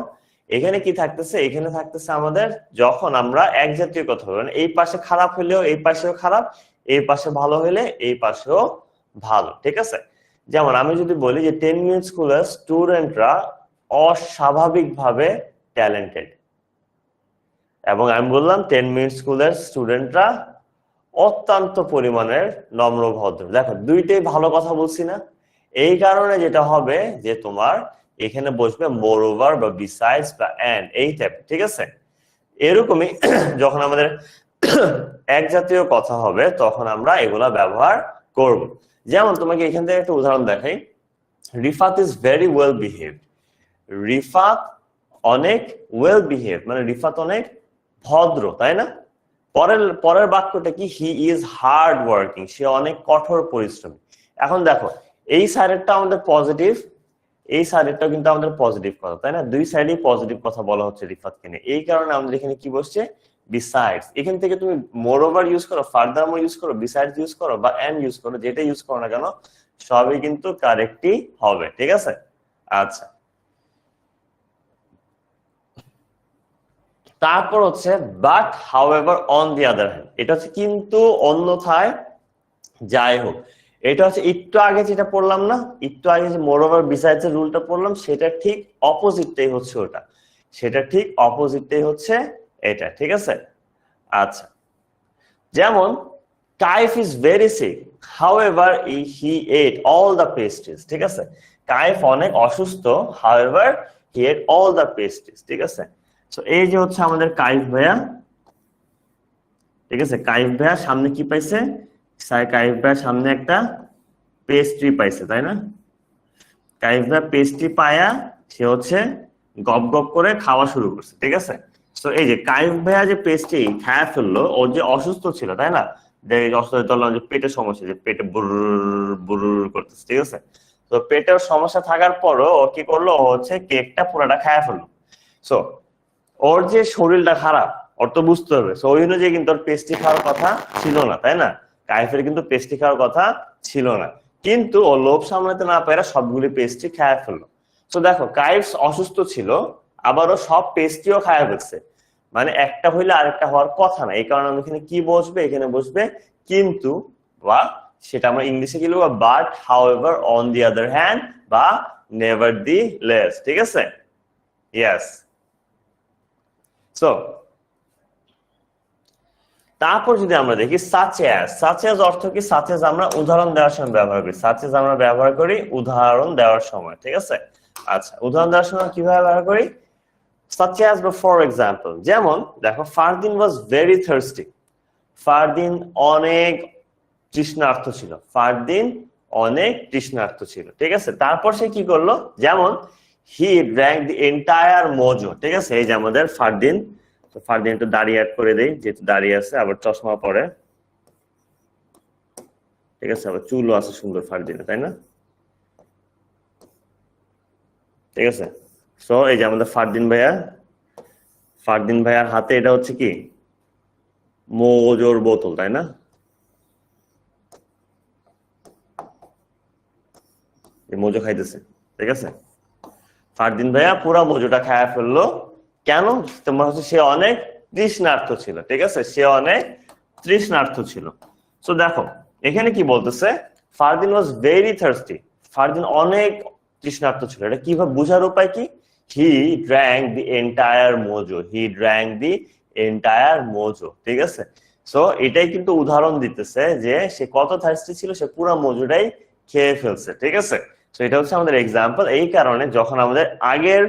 এখানে কি থাকতেছে, এখানে থাকতেছে আমাদের যখন আমরা এক জাতীয় কথা বলবো, এই পাশে খারাপ হলেও এই পাশেও খারাপ, এই পাশে ভালো হলে এই পাশেও ভালো, ঠিক আছে। যেমন আমি যদি বলি যে 10 মিনিট স্কুলের স্টুডেন্টরা অস্বাভাবিকভাবে ট্যালেন্টেড, এবং আমি বললাম 10 মিনিট স্কুলের স্টুডেন্টরা অত্যন্ত পরিমাণের নম্র ভদ্র। দেখো দুইটাই ভালো কথা বলছি না, এই কারণে যেটা হবে যে তোমার এখানে বসবে মোর ওভার বা বিসাইডস বা এন্ড এই টাইপ, ঠিক আছে। এরকমই যখন আমাদের এক জাতীয় কথা হবে তখন আমরা এগুলা ব্যবহার করব। যেমন তোমাকে এখান থেকে একটা উদাহরণ দেখাই, Rifat is very well behaved. Rifat অনেক ওয়েল বিহেভ মানে রিফাত অনেক ভদ্র, তাই না। পরের পরের বাক্যটা কি, হি ইজ হার্ড ওয়ার্কিং, সে অনেক কঠোর পরিশ্রমী। এখন দেখো এই সাইডেরটা আমাদের পজিটিভ, এই সাইডেরটাও কিন্তু আমাদের পজিটিভ কথা, তাই না, দুই সাইডেই পজিটিভ কথা বলা হচ্ছে রিফাতকে নিয়ে। এই কারণে আমাদের এখানে কি বসছে, বিসাইডস। এখান থেকে তুমি মোর ওভার ইউজ করো, ফার্দার মোর ইউজ করো, বিসাইডস ইউজ করো বা এন্ড ইউজ করো, যেটা ইউজ করো না কেন সবই কিন্তু কারেক্টই হবে, ঠিক আছে। আচ্ছা, তারপর হচ্ছে but however on the other hand, এটা হচ্ছে কিন্তু অন্যথায়, যাই হোক। এটা হচ্ছে একটু আগে যেটা পড়লাম না, একটু আগে যে মোর ওভার বিসাইডস এর রুলটা পড়লাম, সেটা ঠিক অপোজিটটাই হচ্ছে ওটা, সেটা ঠিক অপোজিটটাই হচ্ছে এটা, ঠিক আছে। আচ্ছা, যেমন Kaif is very sick, however he ate all the pastries, ঠিক আছে। কাইফ অনেক অসুস্থ, however he ate all the pastries, ঠিক আছে। তো এই যে হচ্ছে আমাদের কাইফ ভাইয়া, ঠিক আছে। কাইফ ভাইয়া সামনে কি পাইছে, কাইফ ভাইয়া সামনে একটা পেস্ট্রি পাইছে, তাই না। কাইফ ভাইয়া পেস্ট্রি পায়া সে হচ্ছে গপ গপ করে খাওয়া শুরু করছে, ঠিক আছে। তো এই যে কাইফ ভাইয়া যে পেস্ট্রি খায়া ফেললো, ও যে অসুস্থ ছিল, তাই না, অসুস্থ যে পেটের সমস্যা, যে পেটে বুর বুর করতেছে, ঠিক আছে। তো পেটের সমস্যা থাকার পরও ও কি করলো, ও হচ্ছে কেকটা পুরাটা খায়া ফেললো। সো ওর যে শরীরটা খারাপ, ওর তো বুঝতে হবে, ওই অনুযায়ী কিন্তু ওর পেস্ট্রি খাওয়ার কথা ছিল না, তাই না। কাইফের কিন্তু পেস্ট্রি খাওয়ার কথা ছিল না, কিন্তু ও লোভ সামলাতে না পেরে সবগুলি পেস্ট্রি খায় ফেললো। তো দেখো কাইফ অসুস্থ ছিল, আবারও সব পেস্ট্রিও খায় ফেলছে, মানে একটা হইলে আরেকটা হওয়ার কথা না। এই কারণে আমি এখানে কি বসবে, এখানে বসবে কিন্তু, বা সেটা আমরা ইংলিশে কি লিখবো, but however on the other hand বা নেভার দি লেস, ঠিক আছে। ইয়েস। সো তারপর যদি আমরা দেখি সাচ অ্যাজ অর্থ কি, সাচ অ্যাজ আমরা উদাহরণ দেওয়ার সময় ব্যবহার করি, সাচ অ্যাজ আমরা ব্যবহার করি উদাহরণ দেওয়ার সময়, ঠিক আছে। আচ্ছা, উদাহরণ দেওয়ার সময় কিভাবে ব্যবহার করি, সাচ অ্যাজ বা ফর এক্সাম্পল। যেমন দেখো Fardin was very thirsty, Fardin অনেক তৃষ্ণার্ত ছিল, ফারদিন অনেক তৃষ্ণার্ত ছিল, ঠিক আছে। তারপর সে কি করলো, যেমন হি ড্র্যাঙ্ক দি এন্টায়ার মোজো, ঠিক আছে। এই যে আমাদের ফারদিন, তো ফারদিন একটু দাড়ি অ্যাড করে দেই, যেহেতু দাঁড়িয়ে আছে, আবার চশমা পরে, ঠিক আছে, আবার চুলও আছে সুন্দর ফারদিনে, তাই না, ঠিক আছে। সো এই যে আমাদের ফারদিন ভাইয়া, ফারদিন ভাইয়ার হাতে এটা হচ্ছে কি, মোজোর বোতল, তাই না, মোজো খাইতেছে, ঠিক আছে। ফারদিন ভাইয়া পুরা মোজোটা খায়া ফেললো, কেন, তোমার হচ্ছে সে অনেক তৃষ্ণার্ত ছিল, ঠিক আছে, সে অনেক তৃষ্ণার্ত ছিল। তো দেখো এখানে কি বলতেছে, Fardin was very thirsty, Fardin অনেক তৃষ্ণার্ত ছিল। এটা কিভাবে বোঝার উপায় কি, he drank the entire Mojo, he drank the entire Mojo, ঠিক আছে। সো এটাই কিন্তু উদাহরণ দিতেছে যে সে কত থার্স্টি ছিল, সে পুরো মোজোটাই খেয়ে ফেলছে, ঠিক আছে। তো এটা হচ্ছে আমাদের এক্সাম্পল। এই কারণে যখন আমাদের আগের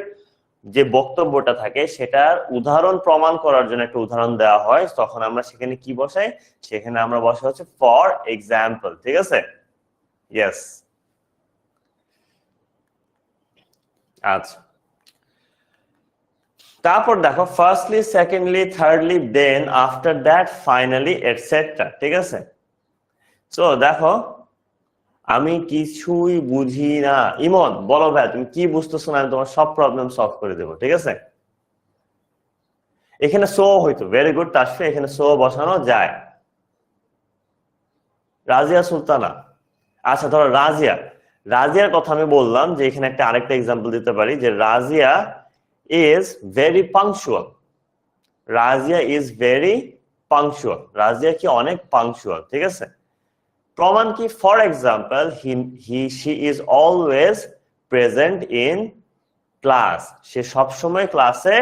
যে বক্তব্যটা থাকে সেটার উদাহরণ প্রমাণ করার জন্য একটা উদাহরণ দেওয়া হয়, তখন আমরা সেখানে কি বসাই, সেখানে আমরা বসাই হচ্ছে ফর এক্সাম্পল, ঠিক আছে। ইয়েস। আচ্ছা, তারপর দেখো firstly, secondly, thirdly, then, after that, finally, etcetera, ঠিক আছে। তো দেখো আমি কিছুই বুঝি না, ইমন বলো ভাই তুমি কি বুঝতেছো না, আমি তোমার সব প্রবলেম সলভ করে দেবো, ঠিক আছে। এখানে সো হইতো, ভেরি গুড তাসফি, এখানে সো বসানো যায়। রাজিয়া সুলতানা। আচ্ছা ধরো রাজিয়া, রাজিয়ার কথা আমি বললাম যে এখানে একটা আরেকটা এক্সাম্পল দিতে পারি যে Razia is very punctual. Razia is very punctual, Razia কি অনেক পাংচুয়াল, ঠিক আছে। প্রমাণ কি, for example she is always present in class, সে সবসময় ক্লাসে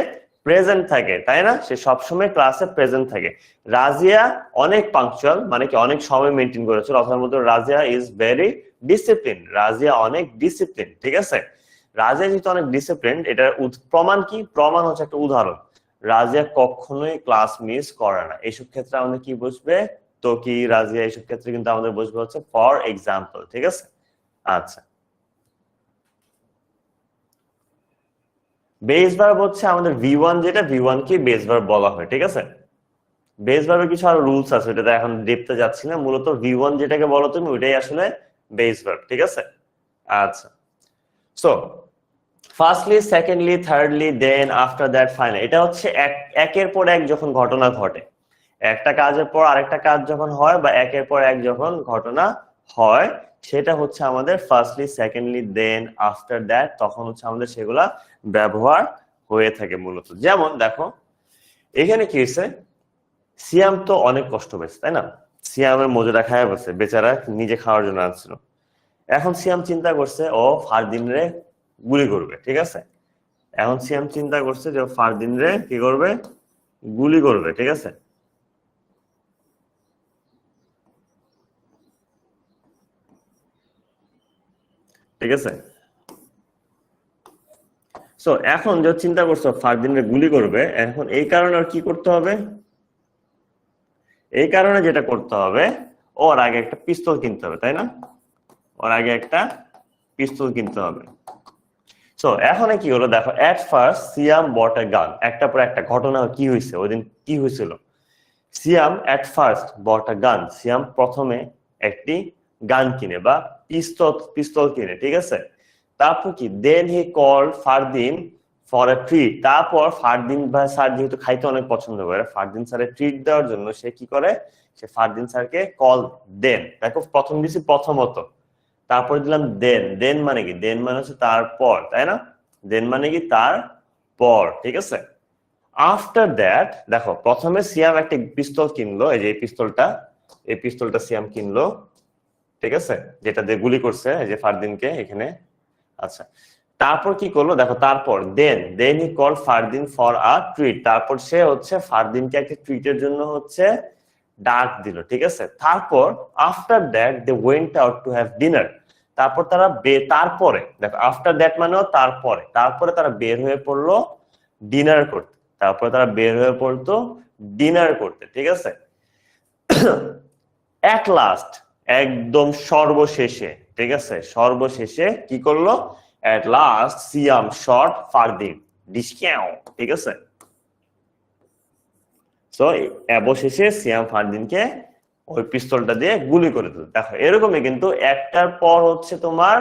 প্রেজেন্ট থাকে, তাই না, সে সবসময় ক্লাসে প্রেজেন্ট থাকে। রাজিয়া অনেক পাংচুয়াল মানে কি অনেক সময় মেনটেন করেছে, অথবা মধ্যে Razia is very discipline, Razia অনেক ডিসিপ্লিন, ঠিক আছে। রাজিয়া যেহেতু অনেক ডিসিপ্লিন, এটার প্রমাণ কি, প্রমাণ হচ্ছে একটা উদাহরণ, রাজিয়া কখনোই ক্লাস মিস করে না। এইসব ক্ষেত্রে আমাদের কি বুঝবে, তো কি রাজিয়া, এইসব ক্ষেত্রে কিন্তু আমাদের বুঝবে হচ্ছে ফর এক্সাম্পল, ঠিক আছে। আচ্ছা, বেস ভার্ব হচ্ছে আমাদের V1, যেটা V1 কি বেস ভার্ব বলা হয়, ঠিক আছে। বেস ভার্বের কিছু আরো রুলস আছে, এটা এখন দেখতে যাচ্ছি না, মূলত V1 যেটাকে বলো তুমি ওইটাই আসলে বেস ভার্ব, ঠিক আছে। আচ্ছা, so firstly, secondly, thirdly, then, after that, final, এটা হচ্ছে একের পর এক যখন ঘটনা ঘটে, একটা কাজের পর আরেকটা কাজ যখন হয় বা একের পর এক যখন ঘটনা হয়, সেটা হচ্ছে আমাদের firstly, secondly, then, after that, তখন হচ্ছে আমাদের সেগুলা ব্যবহার হয়ে থাকে মূলত। যেমন দেখো এখানে কি হয়েছে, সিয়াম তো অনেক কষ্ট পেয়েছে, তাই না, সিয়ামের মজুরা খায় বসে, বেচারা নিজে খাওয়ার জন্য আসছিল। এখন সিয়াম চিন্তা করছে ও ফারদিন রে গুলি করবে, ঠিক আছে। এখন সিয়াম চিন্তা করছে যে ফারদিন রে কি করবে, গুলি করবে, ঠিক আছে। ঠিক আছে, সো এখন যে চিন্তা করছো ফারদিন রে গুলি করবে, এখন এই কারণে আর কি করতে হবে, এই কারণে যেটা করতে হবে, ওর আগে একটা পিস্তল কিনতে হবে, তাই না, ওর আগে একটা পিস্তল কিনতে হবে। সো এখন কি হলো দেখো, এট ফার্স্ট সিয়াম বট এ গান, একটা পর একটা ঘটনা কি হয়েছে, ওই দিন কি হয়েছিল, সিয়াম এট ফার্স্ট বট এ গান, সিয়াম প্রথমে একটি গান কিনে বা পিস্তল পিস্তল কিনে, ঠিক আছে। তারপর কি, then he call Fardin for a treat, তারপর ফারদিন ভাই স্যার যেহেতু খাইতে অনেক পছন্দ করে, ফারদিন স্যারের ট্রিট দেওয়ার জন্য সে কি করে, সে ফারদিন স্যারকে কল দেন, দেখো প্রথম দিছি প্রথমত, তারপর দিলাম দেন, দেন মানে কি, দেন মানে হচ্ছে তারপর, তাই না, দেন মানে কি তারপর, ঠিক আছে। আফটার দ্যাট দেখো, প্রথমে সিয়াম একটা পিস্তল কিনলো, এই যে এই পিস্তলটা, এই পিস্তলটা সিয়াম কিনলো, ঠিক আছে, যেটা দিয়ে গুলি করছে এই যে ফারদিনকে এখানে। আচ্ছা, তারপর কি করলো দেখো, তারপর then, then he call Fardin for a treat, তারপর সে হচ্ছে ফারদিনকে একটা ট্রিটের জন্য হচ্ছে ডাক দিল, ঠিক আছে। তারপর after that they went out to have dinner, তারপর তারা তারপরে দেখো, আফটার দ্যাট মানেও তারপরে, তারপরে তারা বের হয়ে পড়লো ডিনার করতে, তারপরে তারা বের হয়ে পড়তো ডিনার করতে, ঠিক আছে। এট লাস্ট একদম সর্বশেষে, ঠিক আছে, সর্বশেষে কি করলো, at last Siam shot Fardin ডিসকাউ, ঠিক আছে। সো অবশেষে সিয়াম ফারদিনকে ওই পিস্তলটা দিয়ে গুলি করে দিল। দেখো এরকমই কিন্তু একটার পর হচ্ছে তোমার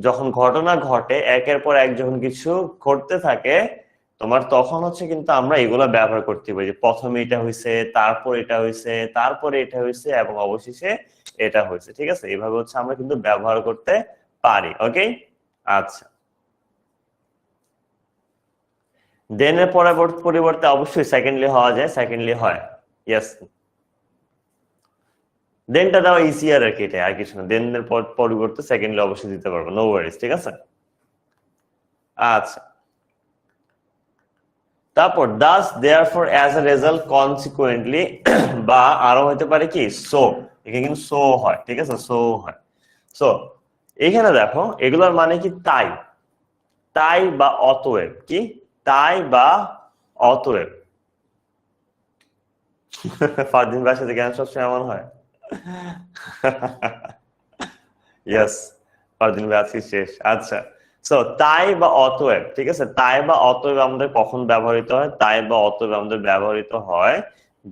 যখন ঘটনা ঘটে, একের পর এক যখন কিছু ঘটতে থাকে তোমার, তখন হচ্ছে কিন্তু আমরা এগুলা ব্যবহার করতে পারি, যে প্রথমে এটা হয়েছে, তারপর এটা হয়েছে, তারপরে এটা হয়েছে এবং অবশেষে এটা হয়েছে, ঠিক আছে। এইভাবে হচ্ছে আমরা কিন্তু ব্যবহার করতে পারি, ওকে। আচ্ছা, দেনের পরিবর্তে অবশ্যই সেকেন্ডলি হওয়া যায়, সেকেন্ডলি হয়, ইয়েস। দেনটা দেওয়া ইজিয়ার আর কি, এটা আর কিছু না, দেনের পরিবর্তে সেকেন্ডলি অবশ্যই দিতে পারবো, নো ওয়ারিজ, ঠিক আছে। আচ্ছা, তারপর Das therefore as a result consequently, বা আরো হতে পারে কি সো, এখানে কিন্তু সো হয়, ঠিক আছে, সো হয়। সো এখানে দেখো এগুলোর মানে কি, তাই, তাই বা অতএব, কি তাই বা অতএব। ফারদিন ভাইয়ের সাথে জ্ঞান সবসময় এমন হয়। ইয়েস, ফারদিন ভাই আজকে শেষ। আচ্ছা, সো তাই বা অতএব, ঠিক আছে, তাই বা অতএব আমাদের কখন ব্যবহৃত হয়, তাই বা অতএব আমাদের ব্যবহৃত হয়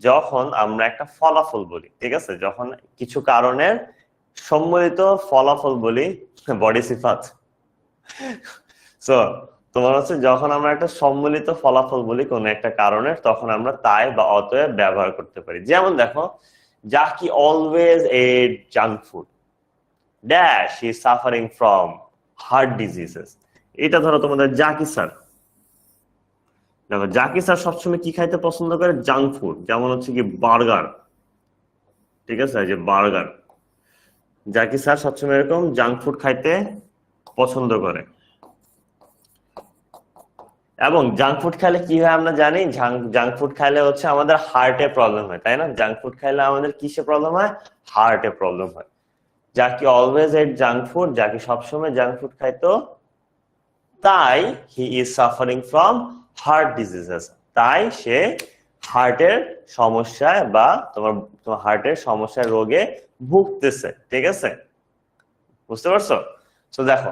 যখন আমরা একটা ফলাফল বলি, ঠিক আছে, যখন কিছু কারণের সম্মিলিত ফলাফল বলি, বডি সিফাত। সো তোমার হচ্ছে যখন আমরা একটা সম্মিলিত ফলাফল বলি কোন একটা কারণের, তখন আমরা তাই বা অতএব ব্যবহার করতে পারি। যেমন দেখো, Jackie always ate junk food. Dash, he is suffering from heart diseases. এটা ধরো তোমাদের জাকি স্যার। দেখো জাকি স্যার সবসময় কি খাইতে পছন্দ করে? জাঙ্ক ফুড, যেমন হচ্ছে কি বার্গার। ঠিক আছে, যে বার্গার, জাকি স্যার সবসময় এরকম জাঙ্ক ফুড খাইতে পছন্দ করে। এবং জাঙ্ক ফুড খাইলে কি হয় আমরা জানি, জাঙ্ক ফুড খাইলে হচ্ছে আমাদের হার্টে প্রবলেম হয়, তাই না? জাঙ্ক ফুড খাইলে আমাদের কিসে প্রবলেম হয়? হার্টে প্রবলেম হয়। জাকি অলওয়েজ এট জাঙ্ক ফুড, জাকি সবসময় জাঙ্ক ফুড খাইতো, তাই he is suffering from heart diseases, তাই সে হার্টের সমস্যায় বা তোমার তোমার হার্টের সমস্যার রোগে ভুগতেছে। ঠিক আছে, বুঝতে পারছো? তো দেখো,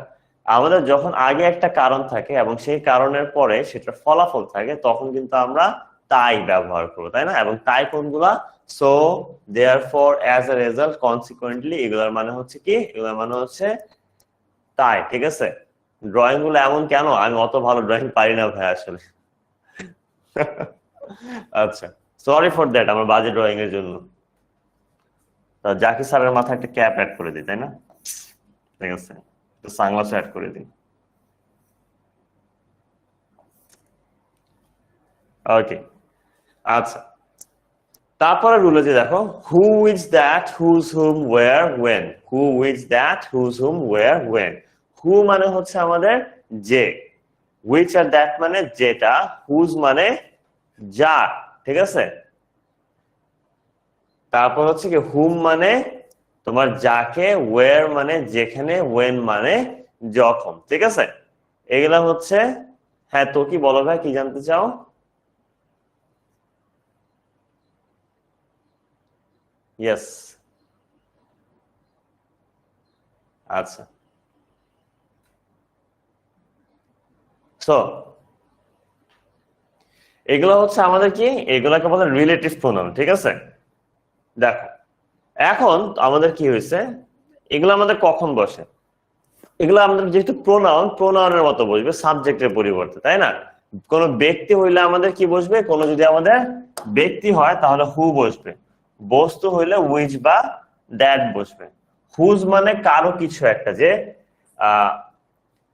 আমাদের যখন আগে একটা কারণ থাকে এবং সেই কারণের পরে সেটার ফলাফল থাকে, তখন কিন্তু আমরা তাই ব্যবহার করবো, তাই না? এবং তাই কোনগুলা? So, therefore, as a result, consequently, এগুলোর মানে হচ্ছে কি? এগুলোর মানে হচ্ছে তাই। ঠিক আছে, ড্রয়িং গুলো এমন কেন? আমি অত ভালো ড্রয়িং পারি না ভাই আসলে। আচ্ছা, সরি ফর দ্যাট, আমার বাজে ড্রয়িং এর জন্য। জাকি স্যারের মাথায় একটা ক্যাপ অ্যাড করে দিই, তাই না? ঠিক আছে, সানগ্লাস অ্যাড করে দিই। ওকে, আচ্ছা, তারপরে রুলে যে দেখো, who is that, whose whom where when. Who is that, whose whom where when. Who মানে হচ্ছে আমাদের যে, হুইচ আর দ্যাট মানে যেটা, হুজ মানে যার। ঠিক আছে, তারপর হচ্ছে কি হুম মানে তোমার যাকে, ওয়ার মানে যেখানে, ওয়েন মানে যখন। ঠিক আছে, এগুলা হচ্ছে। হ্যাঁ, তো কি বলো ভাই, কি জানতে চাও? ইয়েস। আচ্ছা, সো এগুলো হচ্ছে আমাদের কি, এগুলাকে বলে রিলেটিভ প্রোনাউন। ঠিক আছে, দেখো এখন আমাদের কি হয়েছে, এগুলো আমাদের কখন বসে? এগুলো আমাদের যেহেতু প্রোনাউন, প্রোনাউনের মতো বসবে সাবজেক্টের পরিবর্তে, তাই না? কোন ব্যক্তি হইলে আমাদের কি বসবে? কোন যদি আমাদের ব্যক্তি হয় তাহলে হু বসবে, বস্তু হইলে উইচ বা দ্যাট বসবে। হুজ মানে কারো কিছু একটা, যে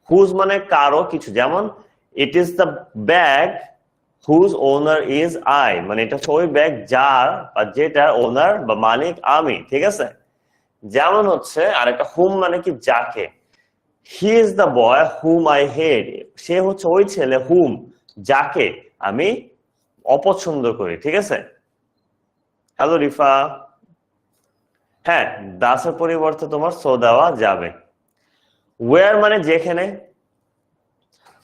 হুজ মানে কারো কিছু, যেমন it is the bag whose owner is I, মানে এটা হচ্ছে ওই ব্যাগ যার বা যেটার ওনার বা মালিক আমি। ঠিক আছে, যেমন হচ্ছে আরেকটা হুম মানে কি যাকে, he is the boy whom I hate, সে হচ্ছে ওই ছেলে হুম যাকে আমি অপছন্দ করি। ঠিক আছে, হ্যালো রিফা। হ্যাঁ, দাসের পরিবর্তে তোমার সো দেওয়া যাবে। ওয়ার মানে যেখানে,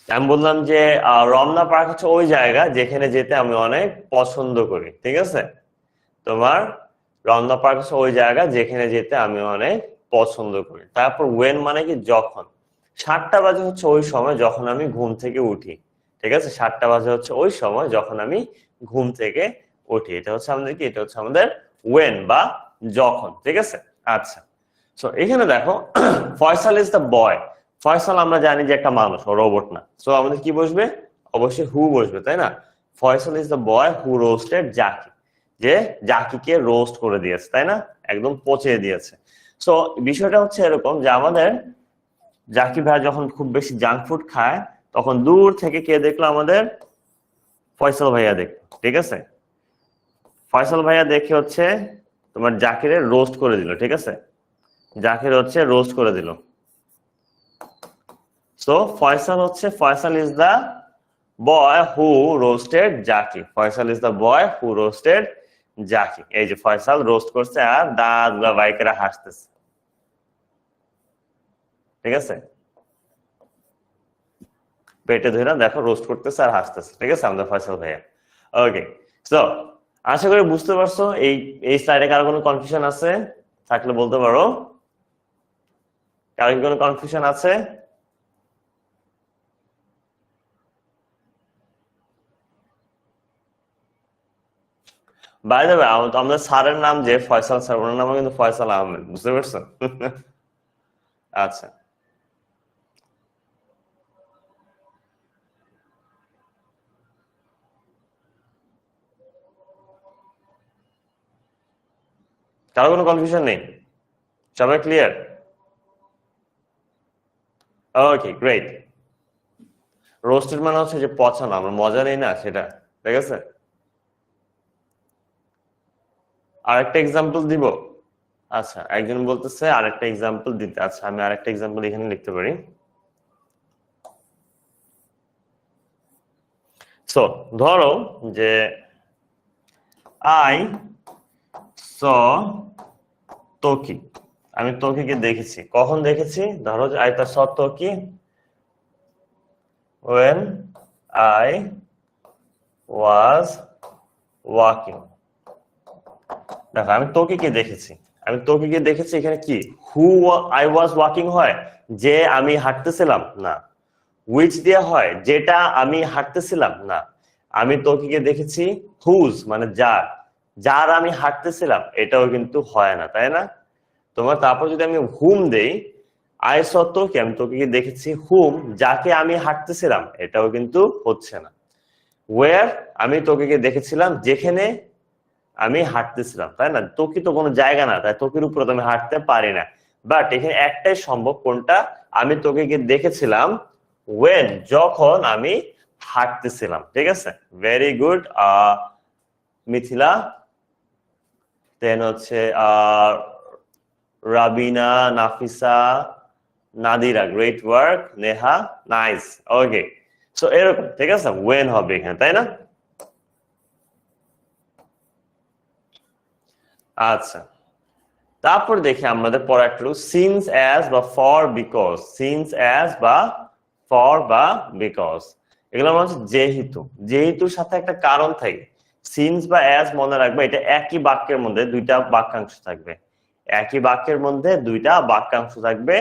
আমি বললাম যে রমনা পার্ক হচ্ছে ওই জায়গা যেখানে যেতে আমি অনেক পছন্দ করি। ঠিক আছে, তোমার রমনা পার্ক হচ্ছে ওই জায়গা যেখানে যেতে আমি অনেক পছন্দ করি। তারপর ওয়েন মানে কি যখন, 7টা বাজে হচ্ছে ওই সময় যখন আমি ঘুম থেকে উঠি। ঠিক আছে, 7টা বাজে হচ্ছে ওই সময় যখন আমি ঘুম থেকে উঠি। এটা হচ্ছে আমাদের কি, এটা হচ্ছে আমাদের ওয়েন বা যখন। ঠিক আছে, আচ্ছা, সো এখানে দেখো, ফয়সাল ইজ দ্য বয়। ফয়সাল আমরা জানি যে একটা মানুষ, ও রোবট না। সো আমাদের কি বসবে? অবশ্যই হু বসবে, তাই না? Faisal is the boy who roasted Zaki, যে জাকিকে রোস্ট করে দিয়েছে, তাই না? একদম পচিয়ে দিয়েছে। সো বিষয়টা হচ্ছে এরকম যে আমাদের জাকি ভাই যখন খুব বেশি জাঙ্ক ফুড খায়, তখন দূর থেকে কে দেখলো? আমাদের ফয়সাল ভাইয়া দেখলো। ঠিক আছে, ফয়সাল ভাইয়া দেখে হচ্ছে তোমার জাকিরের রোস্ট করে দিল। ঠিক আছে, জাকির হচ্ছে রোস্ট করে দিল। সো ফয়সাল হচ্ছে, Faisal is the boy who roasted Zaki. Faisal is the boy who roasted Zaki. এই যে ফয়সাল রোস্ট করছে আর দাঁত গুলা বাইকেরা হাসতেছে। ঠিক আছে, পেটে ধরে দেখো রোস্ট করতেছে আর হাসতেছে। ঠিক আছে, আমাদের ফয়সাল ভাইয়া। ওকে, সো আশা করি বুঝতে পারছো। এই এই স্লাইডে কারো কোনো কনফিউশন আছে? থাকলে বলতে পারো। কারো কি কোনো কনফিউশন আছে? বাই দ্য ওয়ে, আমাদের স্যারের নাম যে ফয়সাল স্যার, ওনার নামও কিন্তু ফয়সাল আহমেদ, বুঝতে পারছো? আচ্ছা, কারো কোনো কনফিউশন নেই? সবাই ক্লিয়ার? ওকে, গ্রেট। রোস্টেড মানে হচ্ছে যে পচানো, আমরা মজা নেই না সেটা, ঠিক আছে? আরেকটা এক্সাম্পল দিব। আচ্ছা, একজন বলতেছে আরেকটা এক্সাম্পল দিতে। আচ্ছা, আমি আরেকটা এক্সাম্পল এখানে লিখতে পারি। সো ধরো যে আই স তোকি, আমি তোকিকে দেখেছি। কখন দেখেছি? ধরো যে আই স তোকি when I was walking। দেখো, আমি তোকিকে দেখেছি, আমি তোকিকে দেখেছি। এখানে কি হু আই ওয়াজ ওয়াকিং হয়? যে আমি হাঁটতেছিলাম? না। উইচ দিয়ে হয়? যেটা আমি হাঁটতেছিলাম? না। আমি তোকিকে দেখেছি হুজ মানে যার, যার আমি হাঁটতেছিলাম, এটাও কিন্তু হয় না, তাই না? তোমার তারপর যদি আমি হুম দেই, আই স তোকি, আমি তোকিকে দেখেছি হুম, যাকে আমি হাঁটতেছিলাম, এটাও কিন্তু হচ্ছে না। ওয়ার, আমি তোকিকে দেখেছিলাম যেখানে আমি হাঁটতেছিলাম, তাই না? তোকি তো কোনো জায়গা না, তাই তোকির উপরে তো আমি হাঁটতে পারি না। বাট এখানে একটাই সম্ভব, কোনটা? আমি তোকিকে দেখেছিলাম ওয়েন, যখন আমি হাঁটতেছিলাম, ঠিক আছে? Very good Mithila. দেন হচ্ছে Rabina, Nafisa, Nadira, great work. Neha, nice. Okay, so এরকম, ঠিক আছে? ওয়েন হবে এখানে, তাই না? আচ্ছা, তারপর দেখি আমাদের পরে একটা সিন্স অ্যাজ বা ফর বিকজ। সিন্স অ্যাজ বা ফর বা বিকজ, এগুলো মানে হচ্ছে যেহেতু, যেহেতুর সাথে একটা কারণ থাকে। সিন্স বা অ্যাজ মনে রাখবে, এটা একই বাক্যের মধ্যে দুইটা বাক্যাংশ থাকবে। একই বাক্যের মধ্যে দুইটা বাক্যাংশ থাকবে,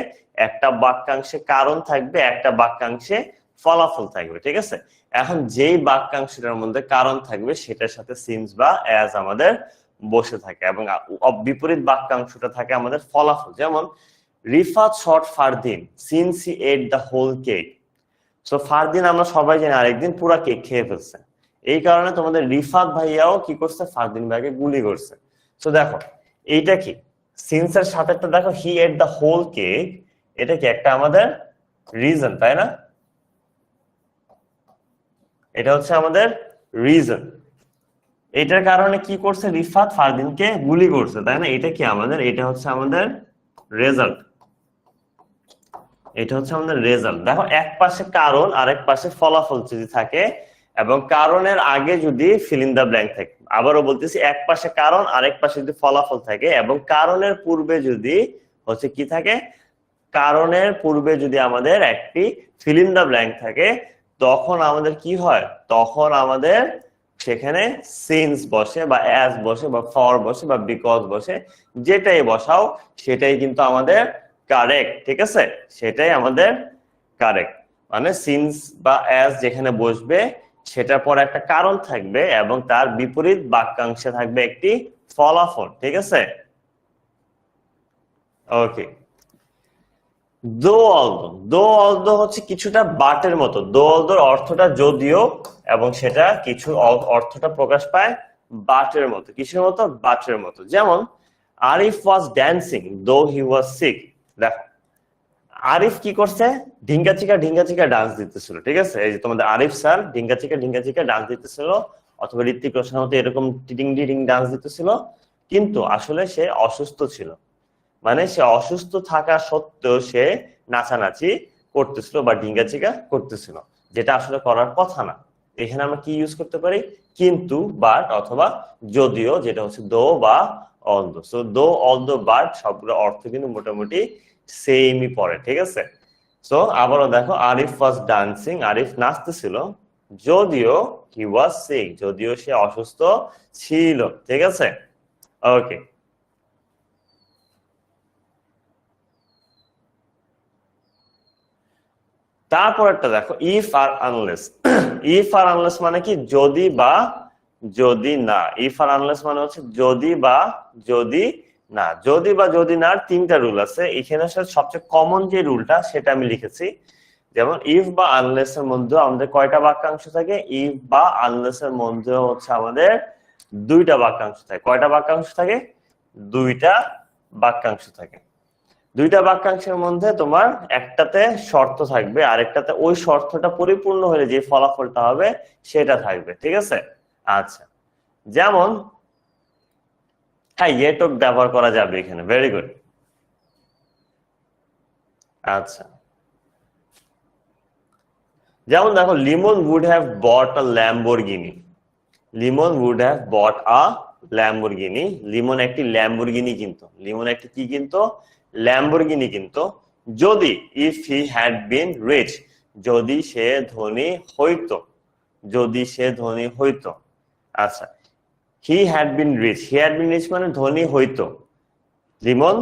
একটা বাক্যাংশে কারণ থাকবে, একটা বাক্যাংশে ফলাফল থাকবে, ঠিক আছে? এখন যেই বাক্যাংশটার মধ্যে কারণ থাকবে সেটার সাথে সিন্স বা অ্যাজ আমাদের বসে থাকে, এবং বিপরীত বাক্যাংশটা থাকে আমাদের ফলাফল। যেমন Rifat shot Fardin since he ate the whole cake. So Fardin আমরা সবাই জানি আরেকদিন পুরা কেক খেয়ে ফেলছে, এই কারণে তোমাদের রিফাত ভাইয়াও কি করছে? ফারদিন ভাইকে গুলি করছে। সো দেখো এইটা কি সিন্স এর সাথে একটা, দেখো হি এট দ্য হোল কেক, এটা কি একটা আমাদের রিজন, তাই না? এটা হচ্ছে আমাদের রিজন। এটার কারণে কি করছে? রিফাত ফারদিনকে গুলি করছে, তাই না? এটা কি আমাদের, এটা হচ্ছে আমাদের রেজাল্ট। এটা হচ্ছে আমাদের রেজাল্ট। দেখো, এক পাশে কারণ আর এক পাশে ফলাফল যদি থাকে, এবং কারণের আগে যদি ফিল ইন দা ব্ল্যাঙ্ক থাকে, আবারও বলতেছি, এক পাশে কারণ আর এক পাশে যদি ফলাফল থাকে, এবং কারণের পূর্বে যদি হচ্ছে কি থাকে, কারণের পূর্বে যদি আমাদের একটি ফিল ইন দা ব্ল্যাঙ্ক থাকে, তখন আমাদের কি হয়? তখন আমাদের সেখানে সিন্স বসে বা অ্যাজ বসে বা ফর বসে বা বিকজ বসে, যেটাই বসাও সেটাই কিন্তু আমাদের কারেক্ট, ঠিক আছে? সেটাই আমাদের কারেক্ট। মানে সিন্স বা অ্যাজ যেখানে বসবে সেটার পর একটা কারণ থাকবে, এবং তার বিপরীত বাক্যাংশে থাকবে একটি ফলাফল, ঠিক আছে? ওকে। দো অলদো, দো অলদো হচ্ছে কিছুটা বাটের মতো। দো অলদোর অর্থটা যদিও, এবং সেটা কিছু অর্থটা প্রকাশ পায় বাটের মতো। কিসের মতো? বাটের মতো। যেমন আরিফ ওয়াজ ড্যান্সিং দো হি ওয়াজ সিক। দেখো, আরিফ কি করছে? ঢিঙ্গা চিকা ডান্স দিতেছিল, ঠিক আছে? এই যে তোমাদের আরিফ স্যার ঢিঙ্গা চিকা ডান্স দিতেছিল, অথবা ঋত্বিক রোশন হতে এরকম টিডিং ডিডিং ডান্স দিতেছিল, কিন্তু আসলে সে অসুস্থ ছিল। মানে সে অসুস্থ থাকা সত্ত্বেও সে নাচানাচি করতেছিল বা ডিঙ্গাচিকা করতেছিল, যেটা আসলে করার কথা না। এখানে আমরা কি ইউজ করতে পারি? কিন্তু, বাট অথবা যদিও, যেটা হচ্ছে দো বা অলদো। সো দো, অলদো, বাট সবগুলো অর্থ কিন্তু মোটামুটি সেমই পড়ে, ঠিক আছে? সো আবারও দেখো, আরিফ ওয়াজ ডান্সিং, আরিফ নাচতেছিল, যদিও হি ওয়াজ সিক, যদিও সে অসুস্থ ছিল, ঠিক আছে? ওকে। তারপর একটা দেখো, if or unless. If or unless মানে কি? যদি বা যদি না। ইফ আর আনলেস মানে হচ্ছে যদি বা যদি না। যদি বা যদি না তিনটা রুল আছে এখানে। সবচেয়ে কমন যে রুলটা সেটা আমি লিখেছি। যেমন ইফ বা আনলেস এর মধ্যে আমাদের কয়টা বাক্যাংশ থাকে? ইফ বা আনলেস এর মধ্যে হচ্ছে আমাদের দুইটা বাক্যাংশ থাকে। কয়টা বাক্যাংশ থাকে? দুইটা বাক্যাংশ থাকে। দুইটা বাক্যাংশের মধ্যে তোমার একটাতে শর্ত থাকবে, আরেকটাতে ওই শর্তটা পরিপূর্ণ হলে যে ফলাফলটা হবে সেটা থাকবে, ঠিক আছে? আচ্ছা, যেমন হ্যাঁ ইয়েটক ব্যবহার করা যাবে এখানে, ভেরি গুড। আচ্ছা, যেমন দেখো, Limon would have bought a Lamborghini. Limon would have bought a Lamborghini. Limon একটি ল্যাম্বরগিনি কিনতো। লিমন একটি কি কিনতো? ল্যাম্বরগিনি কিনতো। যদি if he had been rich, যদি সে ধনী হইতো, যদি সে ধনী হইতো। আচ্ছা, he had been rich, he had been rich মানে ধনী হইতো। লিমন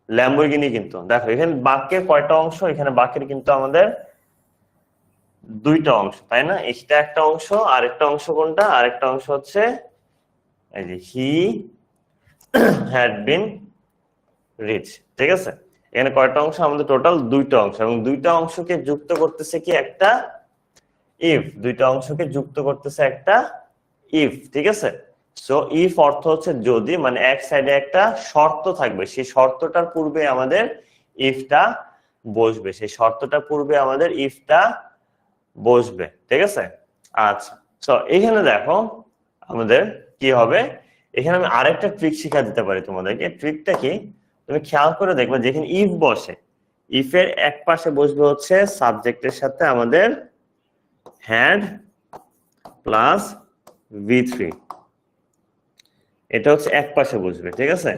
ল্যাম্বরগিনি কিনতো। দেখো এখানে বাক্যের কয়টা অংশ? এখানে বাক্যের কিন্তু আমাদের দুইটা অংশ, তাই না? এটা একটা অংশ, আরেকটা অংশ কোনটা? আরেকটা অংশ হচ্ছে এই যে হি হ্যাড বিন রিচ, ঠিক আছে? এখানে কয়টা অংশ? আমাদের টোটাল দুইটা অংশ, এবং দুইটা অংশকে যুক্ত করতেছে কি একটা ইফ। দুইটা অংশকে যুক্ত করতেছে একটা ইফ, ঠিক আছে? সো ইফ অর্থ হচ্ছে যদি, মানে এক সাইডে একটা শর্ত থাকবে, সেই শর্তটার পূর্বে আমাদের ইফটা বসবে, সেই শর্তটার পূর্বে আমাদের ইফটা বসবে, ঠিক আছে? আচ্ছা, তো এখানে দেখো আমাদের কি হবে, এখানে আমি আরেকটা ট্রিক শিখা দিতে পারি তোমাদেরকে। ট্রিকটা কি? তুমি খেয়াল করে দেখবে, যেখানে ইফ বসে, ইফের এক পাশে বসবে হচ্ছে সাবজেক্টের সাথে আমাদের হ্যাড প্লাস V3, এটা হচ্ছে এক পাশে বসবে, ঠিক আছে?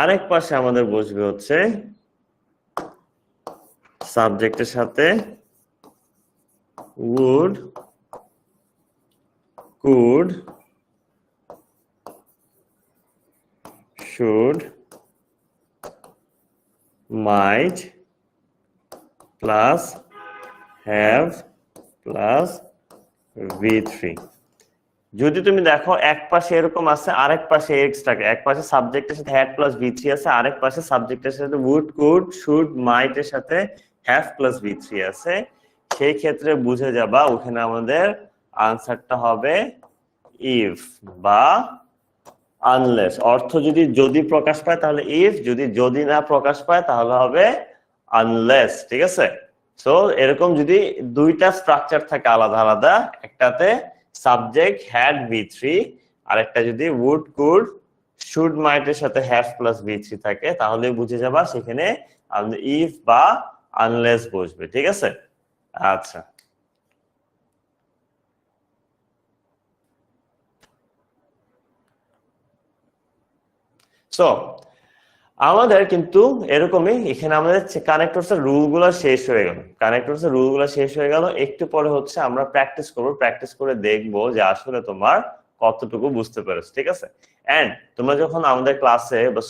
আরেক পাশে আমাদের বসবে হচ্ছে সাবজেক্টের সাথে would, could, should, might plus have plus V3। যদি তুমি দেখো এক পাশে এরকম আছে, আরেক পাশে এক্সট্রা, এক পাশে সাবজেক্টের সাথে হ্যাড প্লাস V3 আছে, আরেক পাশে সাবজেক্টের সাথে would, could, should, might এর সাথে have প্লাস V3 আছে, সেই ক্ষেত্রে বুঝে যাবা ওখানে আমাদের আনসারটা হবে ইফ বা আনলেস। অর্থ যদি যদি প্রকাশ পায় তাহলে ইফ, যদি যদি না প্রকাশ পায় তাহলে হবে আনলেস, ঠিক আছে? সো এরকম যদি দুইটা স্ট্রাকচার থাকে আলাদা আলাদা, একটাতে সাবজেক্ট হ্যাড V3, আর একটা যদি would, could, should, might এর সাথে have প্লাস V3 থাকে, তাহলে বুঝে যাবা সেখানে আমাদের ইফ বা আনলেস বসবে, ঠিক আছে? আচ্ছা, সো আমাদের কিন্তু এরকমই এখানে আমাদের কানেক্টরস এর রুল গুলো শেষ হয়ে গেল। কানেক্টরস এর রুল গুলো শেষ হয়ে গেল। একটু পরে হচ্ছে আমরা প্র্যাকটিস করব, প্র্যাকটিস করে দেখবো যে আসলে তোমার কতটুকু বুঝতে পেরেছো, ঠিক আছে? এন্ড তোমরা যখন আমাদের ক্লাসে বা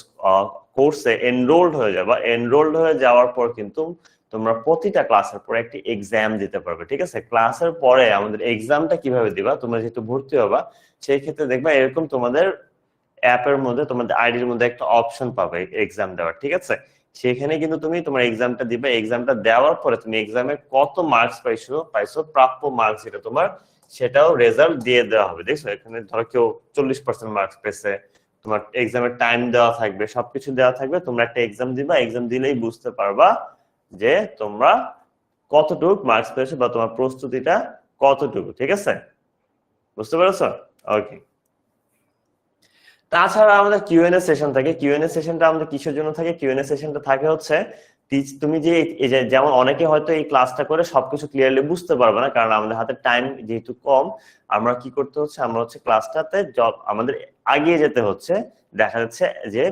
কোর্সে এনরোলড হয়ে যাবা, এনরোলড হয়ে যাওয়ার পর কিন্তু তোমরা প্রতিটা ক্লাসের পরে একটি এক্সাম দিতে পারবে, ঠিক আছে? ক্লাসের পরে আমাদের এক্সামটা কিভাবে দিবা, তোমরা যেহেতু ভর্তি হবা সেই ক্ষেত্রে দেখবা এরকম তোমাদের অ্যাপের মধ্যে, তোমাদের আইডির মধ্যে একটা অপশন পাবে এক্সাম দেওয়ার, ঠিক আছে? সেখানে কিন্তু তুমি তোমার এক্সামটা দিবে। এক্সামটা দেওয়ার পরে তুমি এক্সামে কত মার্কস পাইছো প্রাপ্য মার্কস যেটা তোমার, সেটাও রেজাল্ট দিয়ে দেওয়া হবে। দেখছো এখানে ধরো কেউ 40% মার্কস পেয়েছে, তোমার এক্সামের টাইম দেওয়া থাকবে, সবকিছু দেওয়া থাকবে। তোমরা একটা এক্সাম দিবা, এক্সাম দিলেই বুঝতে পারবা যে তোমরা কতটুকু মার্কস পেয়েছো বা তোমার প্রস্তুতিটা কতটুকু, ঠিক আছে? বুঝতে পেরেছো? ওকে। তাছাড়া আমাদের কিউএনএ সেশন থাকে। কিউএনএ সেশনটা আমাদের কিসের জন্য থাকে? কিউএনএ সেশনটা থাকে হচ্ছে তুমি যে যেমন অনেকে হয়তো এই ক্লাসটা করে সবকিছু ক্লিয়ারলি বুঝতে পারবে না, কারণ আমাদের হাতে টাইম যেহেতু কম। আমরা কি করতে হচ্ছে, আমরা হচ্ছে ক্লাসটাতে আমাদের আগিয়ে যেতে হচ্ছে। দেখা যাচ্ছে যে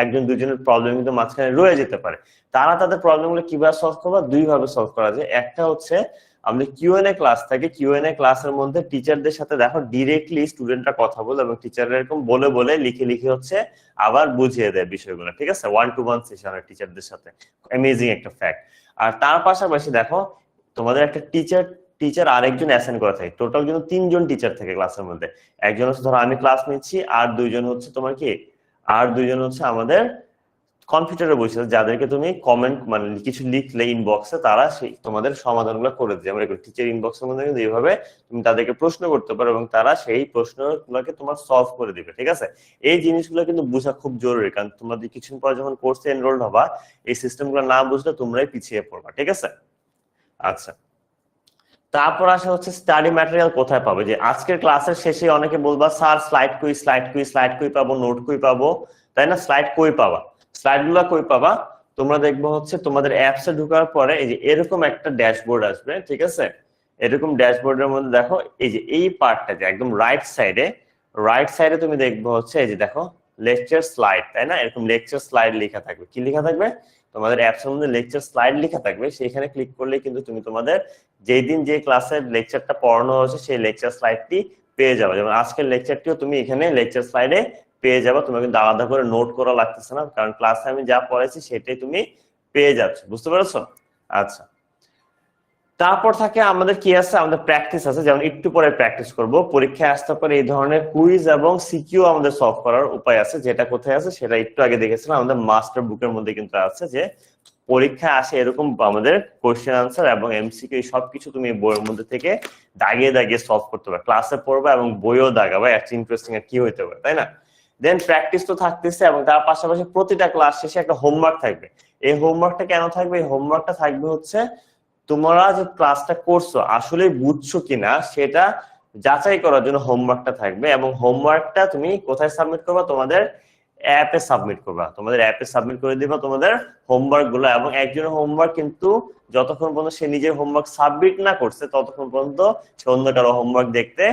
একজন দুজনের প্রবলেম কিন্তু মাঝখানে রয়ে যেতে পারে। তারা তাদের প্রবলেমগুলো কিভাবে সলভ করবে? দুই ভাবে সলভ করা যায়। একটা হচ্ছে আমাদের কিউএনএ ক্লাস থাকে। কিউএনএ ক্লাসের মধ্যে টিচারদের সাথে দেখো ডিরেক্টলি স্টুডেন্টরা কথা বলে, এবং টিচাররা এরকম বলে বলে লিখে লিখে হচ্ছে আবার বুঝিয়ে দেয় বিষয়গুলো, ঠিক আছে? 1-to-1 সেশনের টিচারদের সাথে। অ্যামেজিং একটা ফ্যাক্ট। আর তার পাশাপাশি দেখো তোমাদের একটা টিচার আরেকজন অ্যাসাইন করা থাকে। টোটাল কিন্তু 3জন টিচার থাকে ক্লাসের মধ্যে। একজন হচ্ছে ধরো আমি ক্লাস নিচ্ছি, আর দুইজন হচ্ছে তোমার কি, আর দুইজন হচ্ছে আমাদের কম্পিউটারে বসে যাদেরকে তুমি কমেন্ট মানে কিছু লিখলে ইনবক্সে, তারা সেই তোমাদের সমাধানগুলো করে দেয়। আমরা টিচার ইনবক্সের মধ্যে কিন্তু এইভাবে তুমি তাদেরকে প্রশ্ন করতে পারো এবং তারা সেই প্রশ্নগুলোকে তোমার সলভ করে দিবে, ঠিক আছে? এই জিনিসগুলো কিন্তু বোঝা খুব জরুরি, কারণ তোমরা কিছুদিন পর যখন কোর্সে এনরোল হবা, এই সিস্টেমগুলো না বুঝলে তোমরাই পিছিয়ে পড়বা, ঠিক আছে? আচ্ছা, তারপর আসা হচ্ছে স্টাডি ম্যাটেরিয়াল কোথায় পাবে। যে আজকের ক্লাসের শেষে অনেকে বলবা স্যার স্লাইড কই পাবো, নোট কই পাবো, তাই না? স্লাইড কই পাবা, স্লাইড গুলা কই পাবা? তোমরা দেখবো হচ্ছে তোমাদের অ্যাপসে ঢোকার পরে এই যে এরকম একটা ড্যাশবোর্ড আসবে, ঠিক আছে? এরকম ড্যাশবোর্ডের মধ্যে দেখো এই যে এই পার্টটা যে একদম রাইট সাইডে তুমি দেখবো হচ্ছে এই যে দেখো লেকচার স্লাইড, তাই না? এরকম লেকচার স্লাইড লেখা থাকবে। কি লেখা থাকবে? তোমাদের অ্যাপসের মধ্যে লেকচার স্লাইড লেখা থাকবে। সেখানে ক্লিক করলে কিন্তু তুমি তোমাদের যেই দিন যে ক্লাসের লেকচারটা পড়ানো হয়েছে সেই লেকচার স্লাইডটি পেয়ে যাবে। যেমন আজকের লেকচারটিও তুমি এখানে লেকচার স্লাইডে পেয়ে যাবে। তুমি কিন্তু আলাদা করে নোট করা লাগতেছে না, কারণ ক্লাসে আমি যা পড়াইছি সেটাই তুমি পেয়ে যাচ্ছ। বুঝতে পেরেছো? আচ্ছা, তারপর থাকে আমাদের কি আছে, আমাদের প্র্যাকটিস আছে। যেমন একটু পরে প্র্যাকটিস করব, পরীক্ষায় আসতে পারে এই ধরনের কুইজ এবং সিকিউ আমাদের সলভ করার উপায় আছে। যেটা কোথায় আছে সেটা একটু আগে দেখেছিলাম, আমাদের মাস্টার বুকের মধ্যে কিন্তু আছে। যে পরীক্ষায় আসে এরকম আমাদের কোশ্চেন আনসার এবং এমসিকিউ সবকিছু তুমি বইয়ের মধ্যে থেকে দাগিয়ে দাগিয়ে সলভ করতে পারবে। ক্লাসে পড়বে এবং বইও দাগাবে, একটা ইন্টারেস্টিং আর কি হইতে পারে, তাই না? দেন প্র্যাকটিস তো থাকতেছে এবং তার পাশাপাশি প্রতিটা ক্লাস শেষে একটা হোমওয়ার্ক থাকবে। এই হোমওয়ার্কটা কেন থাকবে? এই হোমওয়ার্কটা থাকবে হচ্ছে তোমরা যে ক্লাসটা করছো আসলে বুঝছো কিনা সেটা যাচাই করার জন্য হোমওয়ার্কটা থাকবে। এবং হোমওয়ার্কটা তুমি কোথায় সাবমিট করবা? তোমাদের অ্যাপে সাবমিট করবা। তোমাদের অ্যাপে সাবমিট করে দিবা তোমাদের হোমওয়ার্ক গুলো। এবং একজনের হোমওয়ার্ক কিন্তু যতক্ষণ পর্যন্ত সে নিজের হোমওয়ার্ক সাবমিট না করছে ততক্ষণ পর্যন্ত সে অন্য কারো হোমওয়ার্ক দেখতে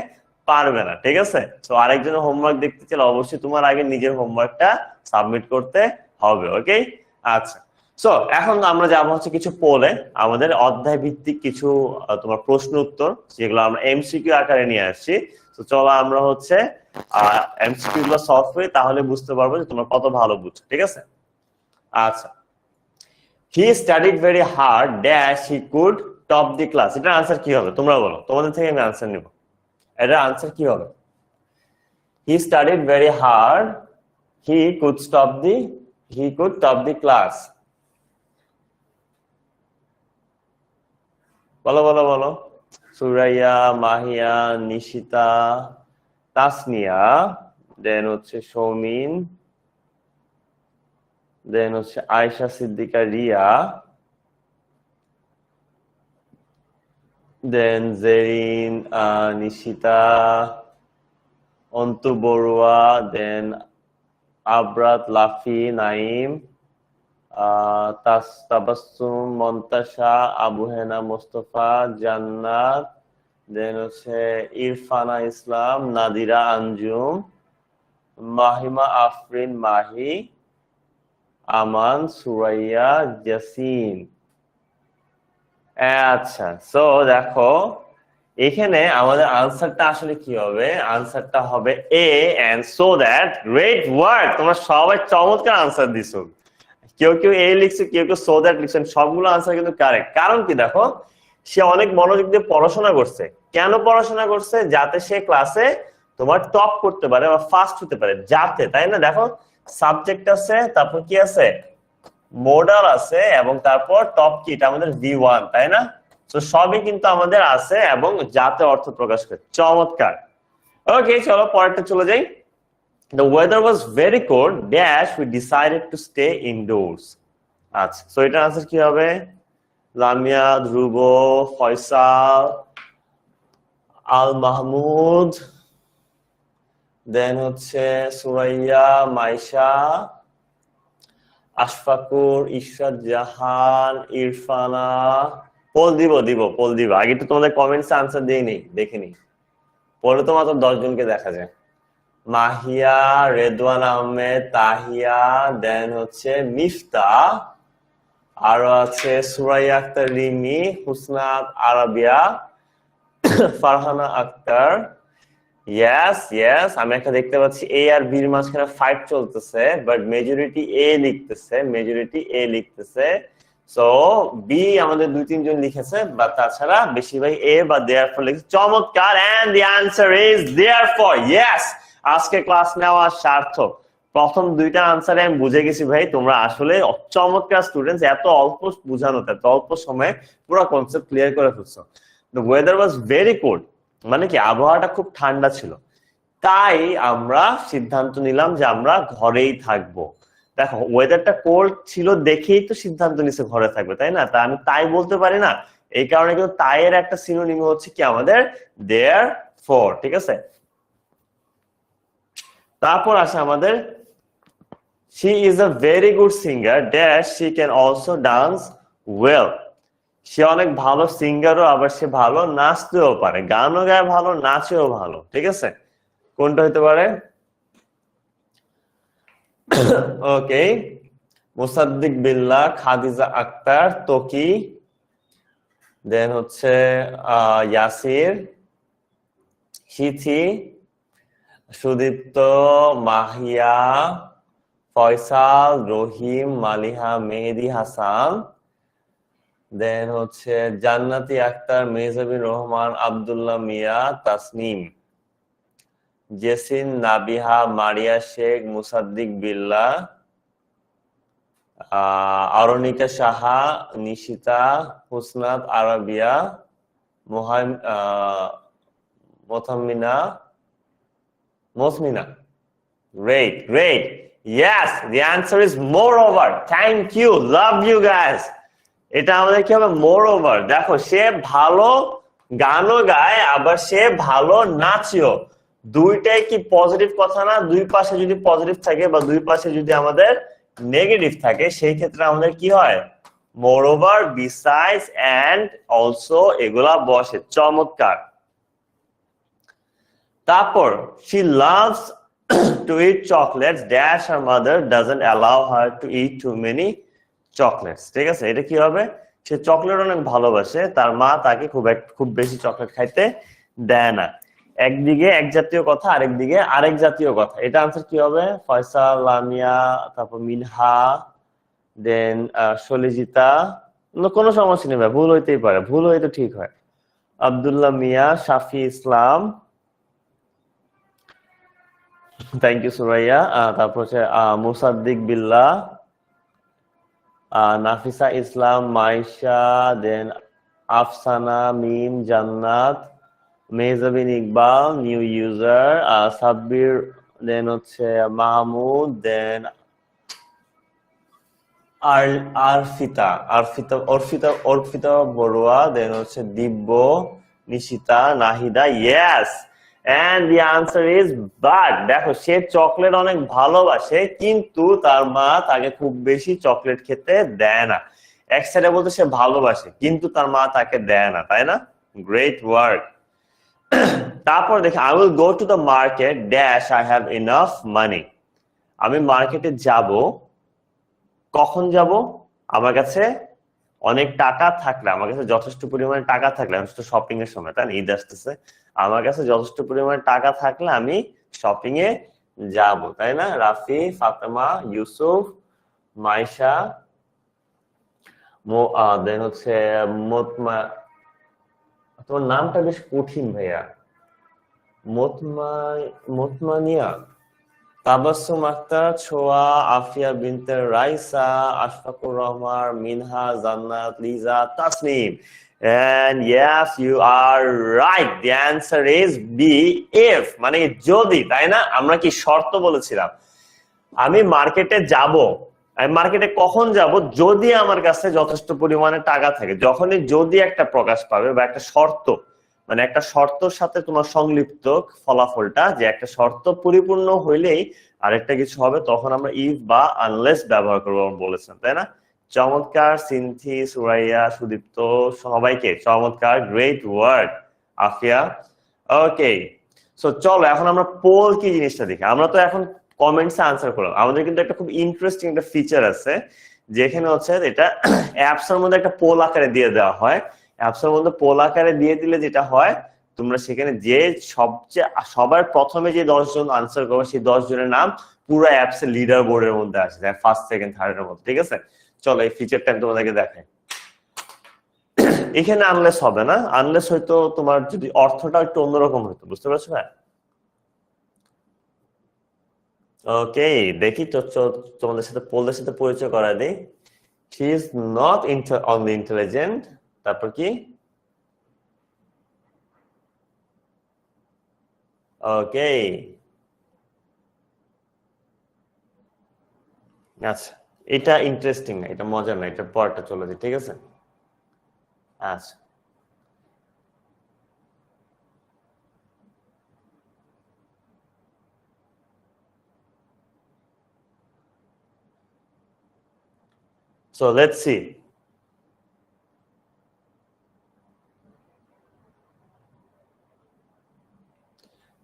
পারবে না, ঠিক আছে? তো আরেকজনের হোমওয়ার্ক দেখতে চাইলে অবশ্যই তোমার আগে নিজের হোমওয়ার্কটা সাবমিট করতে হবে। ওকে, আচ্ছা। সো এখন আমরা যাবো হচ্ছে কিছু পোলে, আমাদের অধ্যায় ভিত্তিক কিছু তোমার প্রশ্ন উত্তর, যেগুলো আমরা এমসিকিউ আকারে নিয়ে আসছি। তো চলো আমরা হচ্ছে এমসিকিউ গুলো সলভ করি, তাহলে বুঝতে পারবো যে তোমরা কত ভালো বুঝছো, ঠিক আছে? আচ্ছা, হি studied very hard dash he could top the class. এটার আনসার কি হবে তোমরা বলো, তোমাদের থেকে আমি আনসার নিব। এটার আনসার কি হবে? হি studied very hard he could top the class. বলো বলো বলো। সুরাইয়া, মাহিয়া, নিশিতা, তাসনিয়া, দেন হচ্ছে সৌমিন, দেন হচ্ছে আয়েশা সিদ্দিকা রিয়া, দেন জেরিন, নিশিতা, অন্তু বড়ুয়া, দেন আবরাত, লাফি, নাইম, তাবাসসুম, মন্তাসা, আবু হেনা, মোস্তফা, জান্নাত, দেন হচ্ছে ইরফানা ইসলাম, নাদিরা আঞ্জুম, মাহিমা আফরিন, মাহি, আমান, সুরাইয়া, জাসিন। আচ্ছা, সো দেখো এখানে আমাদের আনসারটা আসলে কি হবে? আনসারটা হবে A. And so that great work, তোমরা সবাই চমৎকার আনসার দিছো। কেউ কেউ এ লিখছে, কেউ কেউ সো দ্যাট লিখছেন, সবগুলো আনসার কিন্তু কারেক্ট। কারণ কি দেখো, সে অনেক মনোযোগ দিয়ে পড়াশোনা করছে। কেন পড়াশোনা করছে? যাতে সে ক্লাসে তোমার টপ করতে পারে বা ফার্স্ট হতে পারে, যাতে, তাই না? দেখো সাবজেক্ট আছে, তারপর কি আছে? মোডাল আছে, এবং তারপর টপ কি, এটা আমাদের V1, তাই না? তো সবই কিন্তু আমাদের আছে এবং যাতে অর্থ প্রকাশ করে। চমৎকার। ওকে, চলো পরেরটা চলে যাই। The weather was very cold dash we decided to stay indoors. আচ্ছা, সো এটার আনসার কি হবে? লামিয়া, ধ্রুব, ফয়সাল, আল মাহমুদ, দেন হচ্ছে সুরাইয়া, মাইশা, আশফাকুর, ইশরাত জাহান, ইরফানা। পোল দিব আগে তো তোমাদের কমেন্টস আনসার দিয়ে নেই, দেখে নি। পরে তো মাত্র 10 জনকে দেখা যায়। মাহিয়া, রেদওয়ান আহমেদ, তাহিয়া, দেন হচ্ছে মিফতা, আরো আছে সুরাইয়া আক্তার রিমি, হুসনাত আরাবিয়া, ফারহানা আক্তার। ইয়েস, আমি একটা দেখতে পাচ্ছি এ আর বির মাঝখানে ফাইট চলতেছে, বাট মেজরিটি এ লিখতেছে। সো বি আমাদের 2-3 জন লিখেছে, বা তাছাড়া বেশিরভাগ এ বা দেয়ারফর লিখেছে। চমৎকার, and the answer is therefore. Yes, আজকে ক্লাস নেওয়া সার্থক। প্রথম দুইটা আনসারে আমি বুঝে গেছি ভাই তোমরা আসলে চমৎকার স্টুডেন্টস, এত অল্প বুঝানোতে এত অল্প সময়ে পুরো কনসেপ্ট ক্লিয়ার করে ফেলছো। The weather was very cold, মানে কি আবহাওয়াটা খুব ঠান্ডা ছিল, তাই আমরা সিদ্ধান্ত নিলাম যে আমরা ঘরেই থাকবো। দেখো ওয়েদারটা কোল্ড ছিল দেখেই তো সিদ্ধান্ত নিছে ঘরে থাকবে, তাই না? তা আমি তাই বলতে পারি না, এই কারণে কিন্তু তাই এর একটা সিনোনিম হচ্ছে কি আমাদের দেয়ার ফর, ঠিক আছে? তারপর আসে আমাদের she is a very good singer dash she can also dance well, সে অনেক ভালো সিঙ্গারও, আবার সে ভালো নাচতেও পারে, গানও গায় ভালো, নাচেও ভালো, ঠিক আছে? কোনটা হতে পারে? ওকে, মুসাদ্দিক বিল্লাহ, খাদিজা আক্তার, তকি, দেন হচ্ছে ইয়াসির, সিথি, সুদীপ্ত, মাহিয়া, ফয়সাল, রহিম, মালিহা, মেহেদি হাসান, দেন হচ্ছে Jannati Akter, Mehjabin Rahman, Abdullah Mia, Tasnim, Jesin, Nabiha, Maria Sheikh, Musaddiq Billah, Arnika Saha, Nishita, Husnat Arabiya, Mothammina, Mosmina. Great, great. Yes, the answer is moreover. Thank you. Love you guys. এটা আমাদের কি হবে? Moreover. দেখো সে ভালো গানও গায়, আবার সে ভালো নাচেও। দুইটাই কি পজিটিভ কথা না? দুই পাশে যদি পজিটিভ থাকে বা দুই পাশে যদি আমাদের নেগেটিভ থাকে, সেই ক্ষেত্রে আমাদের কি হয়? Moreover, besides, and also এগুলা বসে। চমৎকার। তারপর she loves to eat chocolates dash her mother doesn't allow her to eat too many chocolates, ঠিক আছে? এটা কি হবে? সে চকলেট অনেক ভালোবাসে, তার মা তাকে খুব বেশি চকলেট খাইতে দেয় না। একদিকে এক জাতীয় কথা, আরেকদিকে আরেক জাতীয় কথা। এটা আনসার কি হবে? ফয়সাল, লামিয়া, তারপর মিনহা, দেন সলিজিতা। কোনো সমস্যা নেই ভাই, ভুল হইতেই পারে, ভুল হইতে ঠিক হয়। আব্দুল্লাহ মিয়া, শাফি ইসলাম, থ্যাংক ইউ সুরাইয়া। তারপর হচ্ছে মুসাদ্দিক বিল্লাহ, নাফিসা ইসলাম, মাইশা, দেন Afsana, Mim, Jannat, Mehjabin Iqbal, new user, Sabbir, then হচ্ছে মাহমুদ, দেন অর্পিতা বড়ুয়া, দেন হচ্ছে Dibya, Nishita, Nahida. Yes, and the answer is but. দেখো সে চকলেট অনেক ভালোবাসে, কিন্তু তার মা তাকে খুব বেশি চকলেট খেতে দেয় না। এক সাইডে বলতে সে ভালোবাসে কিন্তু তার মা তাকে দেয় না, তাই না? Great work. তারপর দেখি I will go to the market dash I have enough money. আমি মার্কেটে যাব, কখন যাব? আমার কাছে অনেক টাকা থাকলে, আমার কাছে যথেষ্ট পরিমাণে টাকা থাকলে, আমি তো শপিং এর সময়, তাই না, ঈদ আসতেছে, আমার কাছে যথেষ্ট পরিমাণে টাকা থাকলে আমি শপিং এ যাব, তাই না? রাফি, ফাতেমা, ইউসুফ, মাইশা, দেন হচ্ছে তোমার নামটা বেশ কঠিন ভাইয়া, মোতমানিয়া, তাবাসসুম আক্তার, ছোয়া, আফিয়া বিনতে রাইসা, আশফাকুর রহমান, মিনহা, জান্নাত, Liza, Tasnim. And yes, you are right. The answer is B, if, মানে যদি, তাই না? আমরা কি শর্ত বলেছিলাম? আমি মার্কেটে যাব, আমি মার্কেটে কখন যাব? যদি আমার কাছে যথেষ্ট পরিমাণে টাকা থাকে। যখনই যদি একটা প্রকাশ পাবে বা একটা শর্ত, মানে একটা শর্তর সাথে তোমার সংলিপ্ত ফলাফলটা, যে একটা শর্ত পরিপূর্ণ হইলেই আরেকটা কিছু হবে, তখন আমরা ইফ বা আনলেস ব্যবহার করবো বলেছেন, তাই না? চমৎকার সিনথি, সুরাইয়া, সুদীপ্ত, সবাইকে চমৎকার, গ্রেট ওয়ার্ক আফিয়া। ওকে, সো চলো এখন আমরা পোল কি জিনিসটা দেখি। আমরা তো এখন কমেন্টসে আনসার করলাম, আমাদের কিন্তু একটা খুব ইন্টারেস্টিং একটা ফিচার আছে, যেখানে হচ্ছে এটা অ্যাপস এর মধ্যে একটা পোল আকারে দিয়ে দেওয়া হয়। অ্যাপস এর মধ্যে পোল আকারে দিয়ে দিলে যেটা হয়, তোমরা সেখানে যে সবার প্রথমে যে 10 জন আনসার করবে, সেই 10 জনের নাম পুরো অ্যাপস এর লিডার বোর্ডের মধ্যে আসে, ফার্স্ট, সেকেন্ড, থার্ড এর মধ্যে, ঠিক আছে? চলো এই ফিচারটা আমি তোমাদেরকে দেখাই। এখানে আনলেস হবে না, আনলেস হয়তো তোমার যদি অর্থটা একটু অন্যরকম হতো, বুঝতে পারছো? হ্যাঁ, ওকে, দেখি তো তোমাদের সাথে পোলদের সাথে পরিচয় করা দিই। She is not only intelligent, তারপর কি? ওকে, আচ্ছা, এটা ইন্টারেস্টিং না, এটা মজা না, এটা পরটা চলে যায়, ঠিক আছে? আচ্ছা, সো লেটস সি।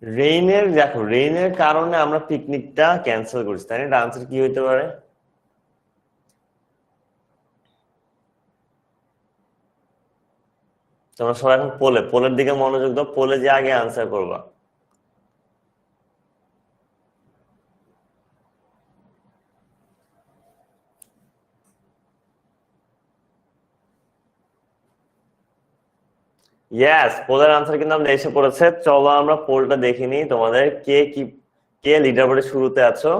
রেইনের, দেখো রেইনের কারণে আমরা পিকনিকটা ক্যান্সেল করছি, তাই না? এটা আনসার কি হইতে পারে? তোমরা সবাই এখন পোলের দিকে মনোযোগ দাও, পোলে যে আগে আনসার করবা। ইয়েস, পোলের আনসার কিন্তু আমরা এসে পড়েছে। চলো আমরা পোলটা দেখিনি তোমাদের, কে লিডার বোর্ডে শুরুতে আছো।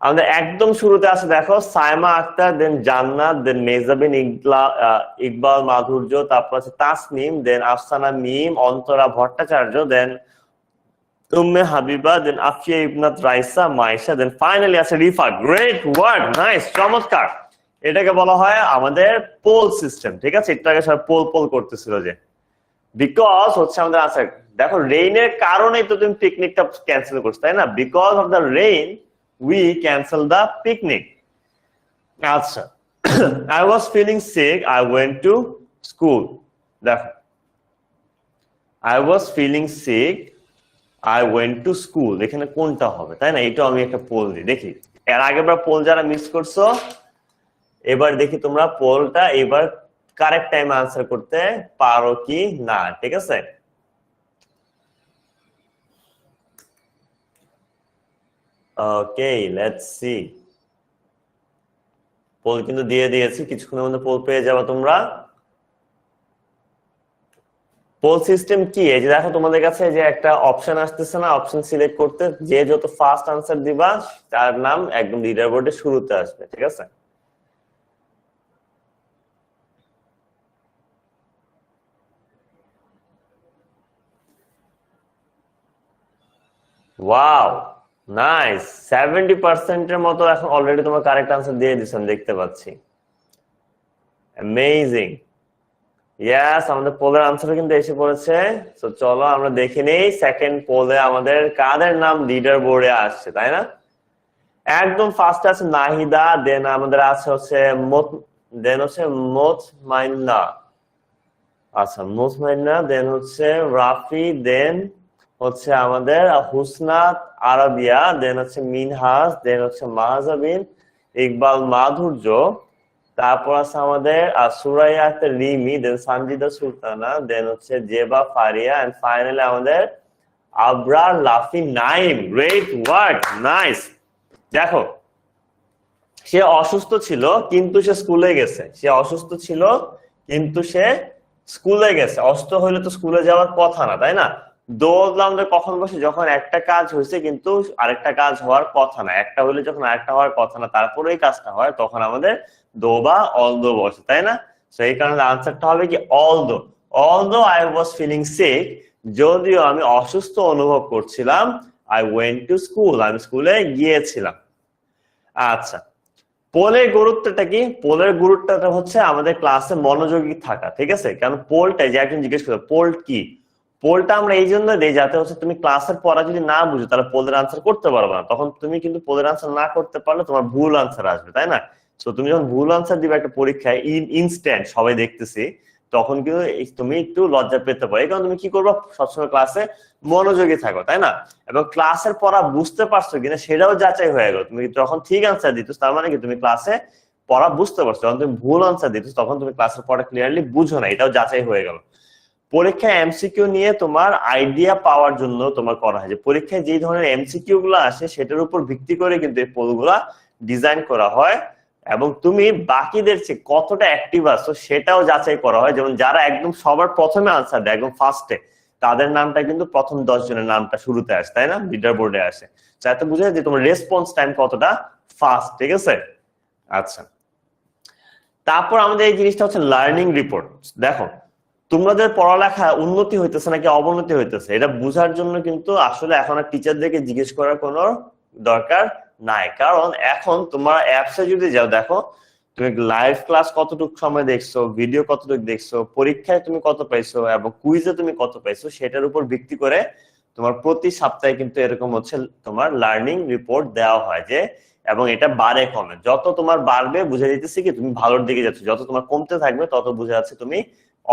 আমাদের একদম শুরুতে আছে দেখো সাইমা আক্তার, দেন জান্নাত, দেন মেজাবিন ইকবাল মাধুর্য, তারপর আছে তাসনিম, দেন আফসানা মিম, অন্তরা ভট্টাচার্য, দেন উম্মে হাবিবা, দেন আফিয়া ইবনাত রাইসা, মাইশা, দেন ফাইনালি আছে রিফা। গ্রেট ওয়ার্ক, নাইস, চমৎকার। এটাকে বলা হয় আমাদের পোল সিস্টেম, ঠিক আছে? এটাকে সবাই পোল পোল করতেছিল যে বিকজ হচ্ছে আমাদের আনসার। দেখো রেইনের কারণেই তো তুমি পিকনিকটা ক্যান্সেল করছো, তাই না? Because of the rain we cancel the picnic. আচ্ছা, I was feeling sick, I went to school. দেখো, I was feeling sick, I went to school, এখানে কোনটা হবে, তাই না? এটা আমি একটা পোল দিই, দেখি এর আগেরবার পোল যারা মিস করছো এবার দেখি তোমরা পোলটা এবার কারেক্ট টাইমে আনসার করতে পারো কি না, ঠিক আছে? ওকে, লেটস সি। পোল কিন্তু দিয়ে দিয়েছি, কিছুক্ষণের মধ্যে পোল পেয়ে যাবে তোমরা। পোল সিস্টেম কি? এই যে দেখো তোমাদের কাছে যে একটা অপশন আসতেছে না, অপশন সিলেক্ট করতে যে যত ফার্স্ট আনসার দিবা তার নাম একদম লিডার বোর্ডে শুরুতে আসবে, ঠিক আছে? ওয়াও, নাইস, 70% মতো এখন অলরেডি তোমার কারেক্ট আনসার দিয়ে দিচ্ছ, আমি দেখতে পাচ্ছি। অ্যামেজিং। ইয়েস, আমাদের পোলের আনসার কিন্তু এসে পড়েছে। তো চলো আমরা দেখে নেই সেকেন্ড পোলে আমাদের কাদের নাম লিডার বোর্ডে আসছে, তাই না? একদম ফার্স্ট আছে নাহিদা, দেন আমাদের আছে হচ্ছে দেন হচ্ছে মোতমাইন্না। আচ্ছা, মোতমাইন্না, দেন হচ্ছে রাফি, দেন হচ্ছে আমাদের হুসনাত আরাবিয়া, দেন হচ্ছে মিনহাজ, দেন হচ্ছে মাহজাবিন, ইকবাল মাধুর্য, তারপর আছে আমাদের সুরাইয়া আক্তার রিমি, দেন সানজিদা সুলতানা, দেন হচ্ছে জেবা ফারিয়া, এন্ড ফাইনালি আমাদের আবরার লাফি নাইম। Great work, nice. দেখো, সে অসুস্থ ছিল কিন্তু সে স্কুলে গেছে। সে অসুস্থ ছিল কিন্তু সে স্কুলে গেছে। অসুস্থ হইলে তো স্কুলে যাওয়ার কথা না, তাই না? দোল আমাদের কখন বসে? যখন একটা কাজ হয়েছে কিন্তু আরেকটা কাজ হওয়ার কথা না, একটা হইলে যখন আরেকটা হওয়ার কথা না, তারপরে এই কাজটা হয়, তখন আমাদের দো বা অল দো বসে, তাই না? সেই কারণে আনসারটা হবে কি অল দো। All though I was feeling sick, যদিও আমি অসুস্থ অনুভব করছিলাম, আই ওয়েন্ট টু স্কুল, আমি স্কুলে গিয়েছিলাম। আচ্ছা, পোলের গুরুত্বটা কি? পোলের গুরুত্বটা হচ্ছে আমাদের ক্লাসে মনোযোগী থাকা, ঠিক আছে? কারণ পোলটা, যে একজন জিজ্ঞেস করে পোল কি, পোলটা আমরা এই জন্য দিই যাতে হচ্ছে তুমি ক্লাসের পড়া যদি না বুঝো তাহলে পোলের আনসার করতে পারবে না। তখন তুমি কিন্তু পোলের আনসার না করতে পারলে তোমার ভুল আনসার আসবে, তাই না? তো তুমি যখন ভুল আনসার দিবে একটা পরীক্ষায় ইনস্ট্যান্ট সবাই দেখতেছি, তখন কিন্তু তুমি একটু লজ্জা পেতে পারো। এই কারণে তুমি কি করবো? সবসময় ক্লাসে মনোযোগী থাকো, তাই না? এবং ক্লাসের পড়া বুঝতে পারছো কিনা সেটাও যাচাই হয়ে গেল। তুমি যখন ঠিক আনসার দিত তার মানে কি তুমি ক্লাসে পড়া বুঝতে পারছো। যখন তুমি ভুল আনসার দিত তখন তুমি ক্লাসের পড়া ক্লিয়ারলি বুঝো না, এটাও যাচাই হয়ে গেল। পরীক্ষায় এমসিকিউ নিয়ে তোমার আইডিয়া পাওয়ার জন্য তোমার করা হয়, যে পরীক্ষায় যে ধরনের এমসিকিউ গুলো আসে সেটার উপর ভিত্তি করে কিন্তু এই পোলগুলা ডিজাইন করা হয়, এবং তুমি বাকিদের চেয়ে কতটা অ্যাক্টিভ আছো সেটাও যাচাই করা হয়। যেমন যারা একদম সবার প্রথমে আনসার দেয়, একদম ফার্স্টে, তাদের নামটা কিন্তু প্রথম 10 জনের নামটা শুরুতে আসে, তাই না? লিডার বোর্ডে আসে, যাতে বুঝে যে তোমার রেসপন্স টাইম কতটা ফাস্ট, ঠিক আছে? আচ্ছা, তারপর আমাদের এই জিনিসটা হচ্ছে লার্নিং রিপোর্ট। দেখো তোমাদের পড়ালেখা উন্নতি হইতেছে নাকি অবনতি হইতেছে, এটা বোঝার জন্য কিন্তু আসলে এখন আর টিচারদেরকে জিজ্ঞেস করার কোনো দরকার নাই, কারণ এখন তোমার অ্যাপসে যদি যাও, দেখো তুমি লাইভ ক্লাস কতটুকু সময় দেখছো, ভিডিও কতটুকু দেখছো, পরীক্ষায় তুমি কত পাইছো এবং কুইজে তুমি কত পাইছো, সেটার উপর ভিত্তি করে তোমার প্রতি সপ্তাহে কিন্তু এরকম হচ্ছে তোমার লার্নিং রিপোর্ট দেওয়া হয় যে, এবং এটা বাড়ে কমে, যত তোমার বাড়বে বুঝে দিতেছি কি তুমি ভালোর দিকে যাচ্ছ, যত তোমার কমতে থাকবে তত বুঝে যাচ্ছে তুমি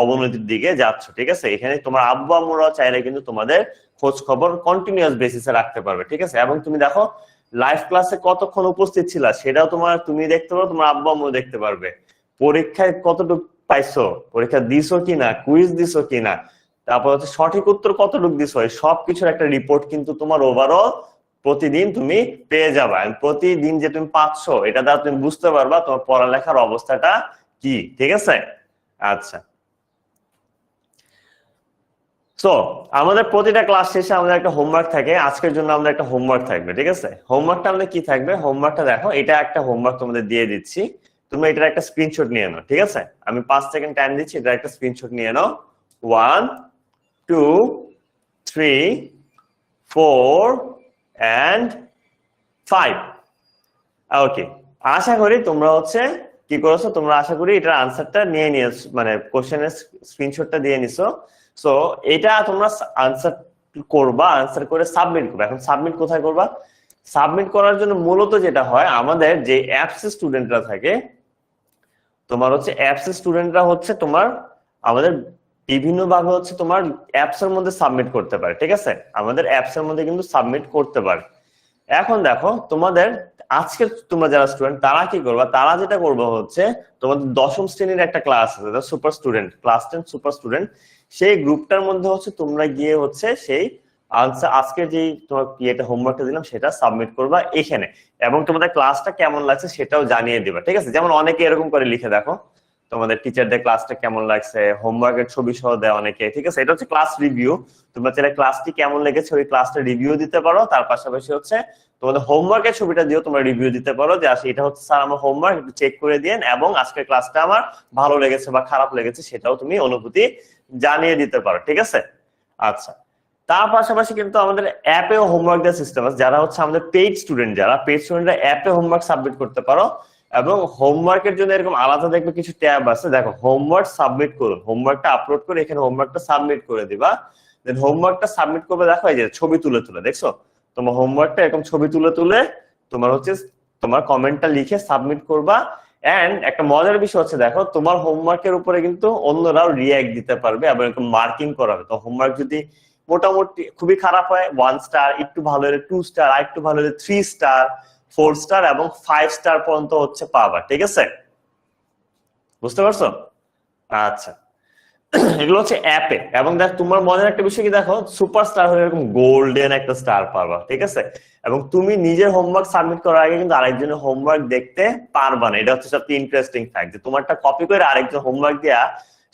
অবনতির দিকে যাচ্ছ, ঠিক আছে? এখানে তোমার আব্বু আম্মুরাও চাইলে কিন্তু তোমাদের খোঁজ খবর কন্টিনিউয়াস বেসিসে রাখতে পারবে, ঠিক আছে? এবং তুমি দেখো লাইভ ক্লাসে কতক্ষণ উপস্থিত ছিল সেটাও তুমি দেখতে পারো, তোমার আব্বু আম্মু দেখতে পারবে। পরীক্ষায় কতটুকু পাইছো, পরীক্ষা দিছো কিনা, কুইজ দিছো কিনা, তারপর হচ্ছে সঠিক উত্তর কতটুকু দিছো, এই সবকিছুর একটা রিপোর্ট কিন্তু তোমার ওভারঅল প্রতিদিন তুমি পেয়ে যাবা। প্রতিদিন যে তুমি পাচ্ছ এটা দ্বারা তুমি বুঝতে পারবা তোমার পড়ালেখার অবস্থাটা কি, ঠিক আছে? আচ্ছা, তো আমাদের প্রতিটা ক্লাস শেষে আমাদের একটা হোমওয়ার্ক থাকে, আজকের জন্য আমাদের একটা হোমওয়ার্ক থাকবে, ঠিক আছে? হোমওয়ার্কটা আমাদের কি থাকবে, হোমওয়ার্কটা দেখো, এটা একটা হোমওয়ার্ক তোমাদের দিয়ে দিচ্ছি, তুমি এটার একটা স্ক্রিনশট নিয়ে নাও, ঠিক আছে? আমি 5 সেকেন্ড টাইম দিচ্ছি, এটার একটা স্ক্রিনশট নিয়ে নাও। 1 2 3 4 and 5। ওকে, আশা করি তোমরা হচ্ছে কি করেছো, তোমরা আশা করি এটার আনসারটা নিয়ে নিয়েছো, মানে কোশ্চেনের স্ক্রিনশটটা দিয়ে নিছো। সো এটা তোমরা আনসার করবা, আনসার করে সাবমিট করবে। এখন সাবমিট কোথায় করবা? সাবমিট করার জন্য মূলত যেটা হয়, আমাদের যে অ্যাপস স্টুডেন্টরা থাকে, তোমার হচ্ছে অ্যাপস স্টুডেন্টরা হচ্ছে তোমার আমাদের বিভিন্ন ভাবে হচ্ছে তোমার অ্যাপস এর মধ্যে সাবমিট করতে পারে, ঠিক আছে? আমাদের অ্যাপস এর মধ্যে কিন্তু সাবমিট করতে পারে। এখন দেখো তোমাদের আজকে তোমরা যারা স্টুডেন্ট তারা কি করবা, তারা যেটা করবে হচ্ছে তোমাদের 10ম শ্রেণীর একটা ক্লাস আছে, super student, class 10 super student, সেই গ্রুপটার মধ্যে হচ্ছে তোমরা গিয়ে হচ্ছে সেই আনসার আজকে যে তোমার ইয়েটা হোমওয়ার্কটা দিলাম সেটা সাবমিট করবা এখানে, এবং তোমাদের ক্লাসটা কেমন লাগছে সেটাও জানিয়ে দিবা, ঠিক আছে? যেমন অনেকে এরকম করে লিখে, দেখো তোমাদের টিচারদের ক্লাসটা কেমন লাগছে, হোমওয়ার্কের ছবি সহ দেয় অনেকে, ঠিক আছে? এটা হচ্ছে ক্লাস রিভিউ। তোমরা চাইলে ক্লাসটি কেমন লেগেছে ওই ক্লাসটা রিভিউ দিতে পারো, তার পাশাপাশি হচ্ছে তোমাদের হোমওয়ার্কের ছবিটা দিয়েও তোমরা রিভিউ দিতে পারো যে আসলে এটা হচ্ছে স্যার আমার হোমওয়ার্ক, একটু চেক করে দিয়েন, এবং আজকের ক্লাসটা আমার ভালো লেগেছে বা খারাপ লেগেছে সেটাও তুমি অনুভূতি জানিয়ে দিতে পারো, ঠিক আছে? আচ্ছা, তার পাশাপাশি কিন্তু আমাদের অ্যাপেও হোমওয়ার্ক দেওয়ার সিস্টেম আছে। যারা হচ্ছে আমাদের পেইড স্টুডেন্ট, যারা পেইড স্টুডেন্টরা অ্যাপে হোমওয়ার্ক সাবমিট করতে পারো, এবং হোমওয়ার্কের জন্য এরকম আলাদা দেখবে কিছু ট্যাব আছে, দেখো হোমওয়ার্ক সাবমিট করুন, হোমওয়ার্কটা আপলোড করে এখানে হোমওয়ার্কটা সাবমিট করে দিবা। দেন হোমওয়ার্কটা সাবমিট করবে, দেখো এই যে ছবি তুলে তুলে, দেখছো তোমার হোমওয়ার্কটা এরকম ছবি তুলে তুলে তোমার হচ্ছে তোমার কমেন্টটা লিখে সাবমিট করবা। এন্ড একটা মজার বিষয় হচ্ছে, দেখো তোমার হোমওয়ার্কের উপরে কিন্তু অন্যরাও রিঅ্যাক্ট দিতে পারবে এবং এরকম মার্কিং করা হবে। তো হোমওয়ার্ক যদি মোটামুটি খুবই খারাপ হয় 1 স্টার, একটু ভালো হলে 2 স্টার, আর একটু ভালো হলে 3 স্টার, 4 স্টার এবং 5 স্টার পর্যন্ত হচ্ছে পাবা, ঠিক আছে? বুঝতে পারছো? আচ্ছা, এগুলো হচ্ছে অ্যাপে। এবং দেখ তোমার মজার একটা বিষয় কি, দেখো সুপার স্টার হলে এরকম গোল্ডেন একটা স্টার পাবা, ঠিক আছে? এবং তুমি নিজের হোমওয়ার্ক সাবমিট করার আগে কিন্তু আরেকজনের হোমওয়ার্ক দেখতে পারবা না। এটা হচ্ছে সবচেয়ে ইন্টারেস্টিং ফ্যাক্ট যে তোমারটা কপি করে আরেকজন হোমওয়ার্ক দিয়া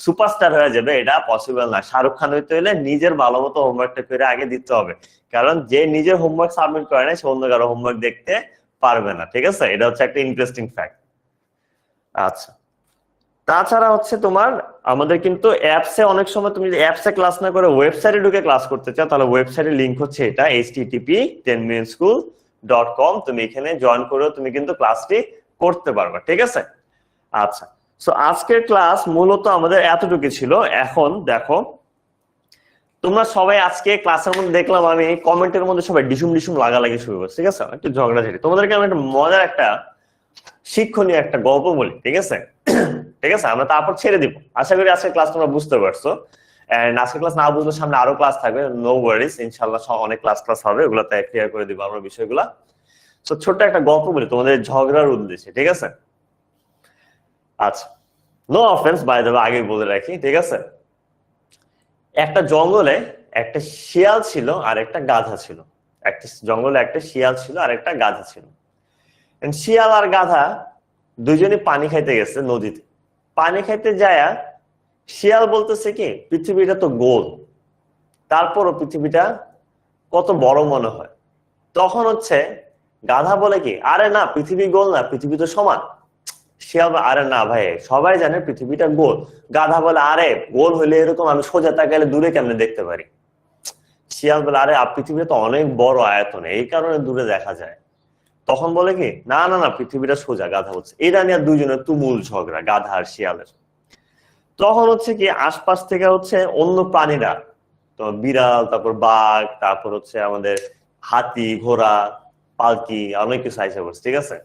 সুপারস্টার হয়ে যাবে, এটা পসিবল না। শাহরুখ খান হইতে হলে নিজের ভালো মতো হোমওয়ার্কটা করে আগে দিতে হবে, কারণ যে নিজের হোমওয়ার্ক সাবমিট করে না সে অন্য কারো হোমওয়ার্ক দেখতে পারবে না, ঠিক আছে? এটা হচ্ছে একটা ইন্টারেস্টিং ফ্যাক্ট। আচ্ছা, তাছাড়া হচ্ছে তোমার আমাদের কিন্তু অ্যাপসে অনেক সময় তুমি যদি অ্যাপসে ক্লাস না করে ওয়েবসাইটে ঢুকে ক্লাস করতে চাও, তাহলে ওয়েবসাইটের লিংক হচ্ছে এটা http10minuteSchool.com। তুমি এখানে জয়েন করেও তুমি কিন্তু ক্লাসটি করতে পারবে, ঠিক আছে? আচ্ছা, সো আজকের ক্লাস মূলত আমাদের এতটুকু ছিল। এখন দেখো তোমরা সবাই আজকে ক্লাসের মধ্যে দেখলাম আমি কমেন্টের মধ্যে সবাই ডিসুম ডিসুম লাগালাগি শুরু করছে, ঠিক আছে? একটু ঝগড়াঝাটি। তোমাদেরকে আমি একটা মজার একটা শিক্ষণীয় একটা গল্প বলি, ঠিক আছে? ঠিক আছে, আমরা তারপর ছেড়ে দিব। আশা করি আজকের ক্লাস তোমরা বুঝতে পারছো। এন্ড আজকের ক্লাস না বুঝলে সামনে আরো ক্লাস থাকবে, নো ওয়ারিজ, ইনশাআল্লাহ অনেক ক্লাস হবে, ওগুলাতে ক্লিয়ার করে দিব আমরা বিষয়গুলা। সো ছোট্ট একটা গল্প বলি তোমাদের ঝগড়ার উদ্দেশ্যে, ঠিক আছে? আচ্ছা, no offence by the way, আগে বলে রাখি, ঠিক আছে? একটা জঙ্গলে একটা শিয়াল ছিল আর একটা গাধা ছিল। একটা জঙ্গলে একটা শিয়াল ছিল আর একটা গাধা ছিল। শিয়াল আর গাধা দুইজনই পানি খাইতে গেছে নদীতে। পানি খাইতে যায়া শিয়াল বলতেছে কি, পৃথিবীটা তো গোল, তারপরও পৃথিবীটা কত বড় মনে হয়। তখন হচ্ছে গাধা বলে কি, আরে না পৃথিবী গোল না, পৃথিবী তো সমান। শিয়াল বলে, আরে না ভাই, সবাই জানে পৃথিবীটা গোল। গাধা বলে, আরে গোল হইলে এরকম আমি সোজা তাকালে দূরে কেমনে দেখতে পারি। শিয়াল বলে, আরে পৃথিবীটা তো অনেক বড় আয়তনে, এই কারণে দূরে দেখা যায়। তখন বলে কি, না না না পৃথিবীটা সোজা। গাধা বলছে, এটা নিয়ে দুইজনের তুমুল ঝগড়া, গাধা আর শিয়ালের। তখন হচ্ছে কি আশপাশ থেকে হচ্ছে অন্য প্রাণীরা, তো বিড়াল, তারপর বাঘ, তারপর হচ্ছে আমাদের হাতি, ঘোড়া, পালকি, অনেক কিছু আইসা বলছে, ঠিক আছে।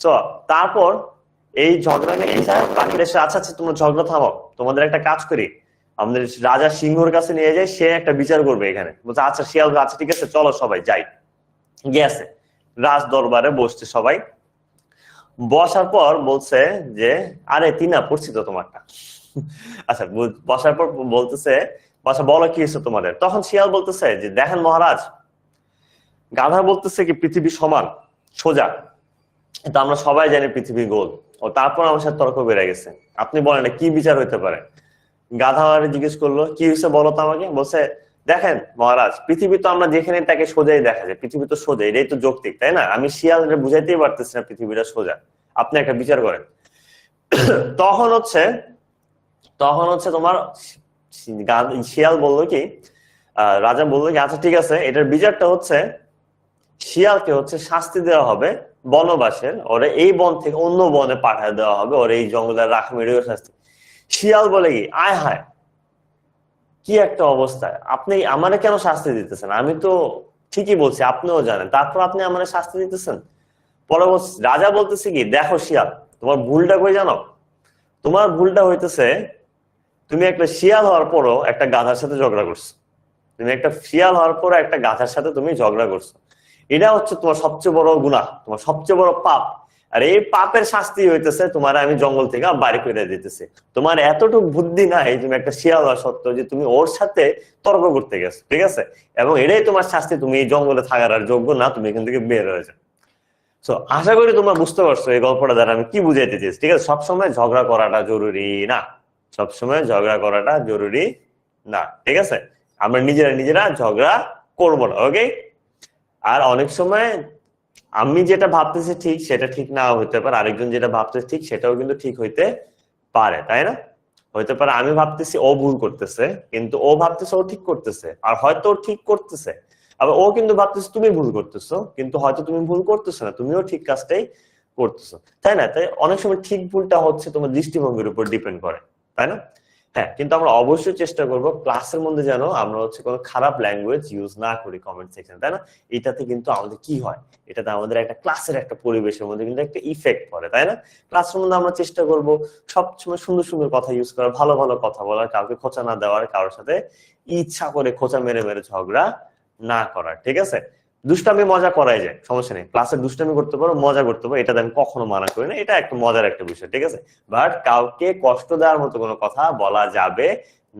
তো তারপর এই ঝগড়া নিয়ে প্রাণীরা এসে, আচ্ছা আচ্ছা তোমরা ঝগড়া থামাও, তোমাদের একটা কাজ করি, আমাদের রাজা সিংহর কাছে নিয়ে যাই, সে একটা বিচার করবে এখানে। বলছে আচ্ছা শিয়াল, আচ্ছা ঠিক আছে চলো সবাই যাই। গেছে রাজ দরবারে বসছে সবাই। বসার পর বলছে যে, আরে তিনা পড়ছি তো তোমারটা। আচ্ছা বসার পর বলতেছে, বাসা বলো কি হয়েছে তোমাদের। তখন শিয়াল বলতেছে যে, দেখেন মহারাজ, গাধা বলতেছে কি পৃথিবী সমান, সোজা, তো আমরা সবাই জানি পৃথিবী গোল। ও তারপর আমার সাথে তর্ক বেড়ে গেছে, আপনি বলেন কি বিচার হইতে পারে। গাধা আমারে জিজ্ঞেস করলো, কি হয়েছে বলো তো আমাকে। বলছে, দেখেন মহারাজ, পৃথিবী তো আমরা যেখানে তাকে সোজাই দেখা যায়, পৃথিবী তো সোজা, এটাই তো যৌক্তিক, তাই না? আমি শিয়াল বুঝাইতেই পারতেছি না পৃথিবীটা সোজা, আপনি একটা বিচার করেন। তখন হচ্ছে তোমার শিয়াল বললো কি, রাজা বললো কি, আচ্ছা ঠিক আছে, এটার বিচারটা হচ্ছে শিয়ালকে হচ্ছে শাস্তি দেওয়া হবে বনবাসের, ওরে এই বন থেকে অন্য বনে পাঠিয়ে দেওয়া হবে, ওরে এই জঙ্গলের রাখা মেরেও শাস্তি। শিয়াল বলে কি, আয় হায়, কি একটা অবস্থায়, আপনি আমারে কেন শাস্তি দিতেছেন? আমি তো ঠিকই বলছি, আপনিও জানেন, তারপর আপনি আমারে শাস্তি দিতেছেন। পরে রাজা বলতেছে কি, দেখো শিয়াল, তোমার ভুলটা কই জানো? তোমার ভুলটা হইতেছে, তুমি একটা শিয়াল হওয়ার পরও একটা গাধার সাথে ঝগড়া করছো। তুমি একটা শিয়াল হওয়ার পরও একটা গাধার সাথে তুমি ঝগড়া করছো। এটা হচ্ছে তোমার সবচেয়ে বড় গুনাহ, তোমার সবচেয়ে বড় পাপ। আর এই পাপের শাস্তি হইতেছে তোমার আমি জঙ্গল থেকে বাড়ি করে দিতেছি। তোমার এতটুকু বুদ্ধি নাই, তুমি একটা শিয়াল হওয়া সত্ত্বেও যে তুমি ওর সাথে তর্ক করতে গেছো, ঠিক আছে? এবং এটাই তোমার শাস্তি, তুমি এই জঙ্গলে থাকার আর যোগ্য না, তুমি এখান থেকে বের হয়ে যাও। তো আশা করি তোমরা বুঝতে পারছো এই গল্পটা দ্বারা আমি কি বুঝাইতে চেয়েছি, ঠিক আছে? সবসময় ঝগড়া করাটা জরুরি না, সবসময় ঝগড়া করাটা জরুরি না, ঠিক আছে? আমরা নিজেরা নিজেরা ঝগড়া করবো না, ওকে? আর অনেক সময় আমি যেটা ভাবতেছি ঠিক সেটা ঠিক না হইতে পারে, আরেকজন যেটা ভাবতেছে ঠিক সেটাও কিন্তু ঠিক হইতে পারে, তাই না? হইতে পারে আমি ভাবতেছি ও ভুল করতেছে, কিন্তু ও ভাবতেছে ও ঠিক করতেছে, আর হয়তো ও ঠিক করতেছে, আবার ও কিন্তু ভাবতেছে তুমি ভুল করতেছো, কিন্তু হয়তো তুমি ভুল করতেছো না, তুমিও ঠিক কাজটাই করতেছো, তাই না? তাই অনেক সময় ঠিক ভুলটা হচ্ছে তোমার দৃষ্টিভঙ্গির উপর ডিপেন্ড করে, তাই না? হ্যাঁ, কিন্তু আমরা অবশ্যই চেষ্টা করব ক্লাসের মধ্যে যেন আমরা হচ্ছে কোনো খারাপ ল্যাঙ্গুয়েজ ইউজ না করি কমেন্ট সেকশন, তাই না? এটাতে কিন্তু আমাদের কি হয়, এটাতে আমাদের একটা ক্লাসের একটা পরিবেশের মধ্যে কিন্তু একটা ইফেক্ট পড়ে, তাই না? ক্লাসের মধ্যে আমরা চেষ্টা করব সবসময় সুন্দর সুন্দর কথা ইউজ করা, ভালো ভালো কথা বলার, কাউকে খোঁচা না দেওয়ার, কারোর সাথে ইচ্ছা করে খোঁচা মেরে মেরে ঝগড়া না করার, ঠিক আছে? দুষ্টামি মজা করাই যায়, সমস্যা নেই, ক্লাসে দুষ্টামি করতে পারো, মজা করতে পারো, এটাতে আমি কখনো মানা করি না, এটা একটা মজার একটা বিষয়, ঠিক আছে? বাট কাউকে কষ্ট দেওয়ার মতো কোনো কথা বলা যাবে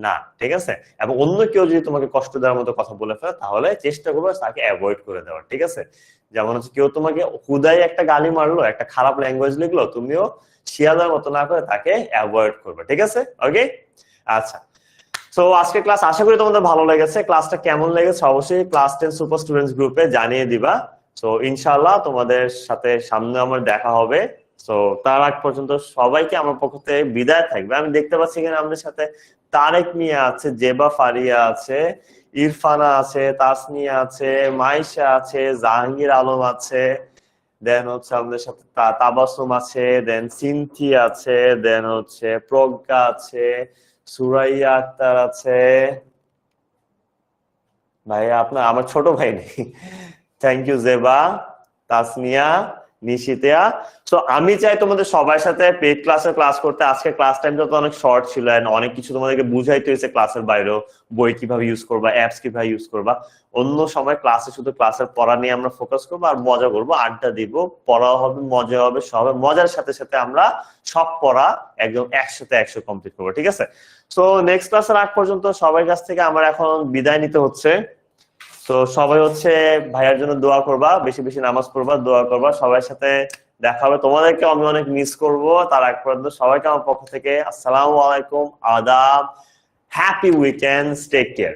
না, ঠিক আছে? এবং অন্য কেউ যদি তোমাকে কষ্ট দেওয়ার মতো কথা বলে ফেলে তাহলে চেষ্টা করবে তাকে অ্যাভয়েড করে দেওয়ার, ঠিক আছে? যেমন হচ্ছে কেউ তোমাকে হুদাই একটা গালি মারলো, একটা খারাপ ল্যাঙ্গুয়েজ লিখলো, তুমিও শিয়ালের মতো না করে তাকে অ্যাভয়েড করবে, ঠিক আছে? ওকে, আচ্ছা। তো আজকে ক্লাস আশা করি তোমাদের ভালো লেগেছে। ক্লাসটা কেমন লেগেছে অবশ্যই ক্লাস 10 সুপার স্টুডেন্টস গ্রুপে জানিয়ে দিবা। তো ইনশাআল্লাহ তোমাদের সাথে সামনে আমার দেখা হবে। তো তার আগ পর্যন্ত সবাইকে আমার পক্ষ থেকে বিদায় থাকবে। আমি দেখতে পাচ্ছি এখানে আমাদের সাথে তারেক মিয়া আছে, জেবা ফারিয়া আছে, ইরফানা আছে, তাসনিয়া আছে, মাইশা আছে, জাহাঙ্গীর আলম আছে, দেন হচ্ছে আমাদের সাথে তাবাসুম আছে, দেন সিনথি আছে, দেন হচ্ছে প্রজ্ঞা আছে, সুরাইয়া আক্তার আছে। ভাই আপনার আমার ছোট ভাই নেই। Thank you Zeba, Tasnia, Nishita. তো আমি চাই তোমাদের সবার সাথে পেড ক্লাসে ক্লাস করতে। আজকে ক্লাস টাইমটা তো অনেক শর্ট ছিল, অনেক কিছু তোমাদেরকে বুঝাইতে হয়েছে ক্লাসের বাইরেও, বই কিভাবে ইউজ করবা, অ্যাপস কিভাবে ইউজ করবা। অন্য সময় ক্লাসে শুধু ক্লাসের পড়া নিয়ে আমরা ফোকাস করবো আর মজা করবো, আড্ডা দিব, পড়া হবে, মজা হবে, সব মজার সাথে সাথে আমরা সব পড়া একদম 100 কমপ্লিট করবো, ঠিক আছে? তো নেক্সট ক্লাসের আগ পর্যন্ত সবার কাছ থেকে আমার এখন বিদায় নিতে হচ্ছে। তো সবাই হচ্ছে ভাইয়ার জন্য দোয়া করবা, বেশি বেশি নামাজ পড়বা, দোয়া করবা, সবার সাথে দেখা হবে। তোমাদেরকে আমি অনেক মিস করব। তার আগ পর্যন্ত সবাইকে আমার পক্ষ থেকে আসসালামু আলাইকুম, আদাব, হ্যাপি উইকেন্ড, টেক কেয়ার।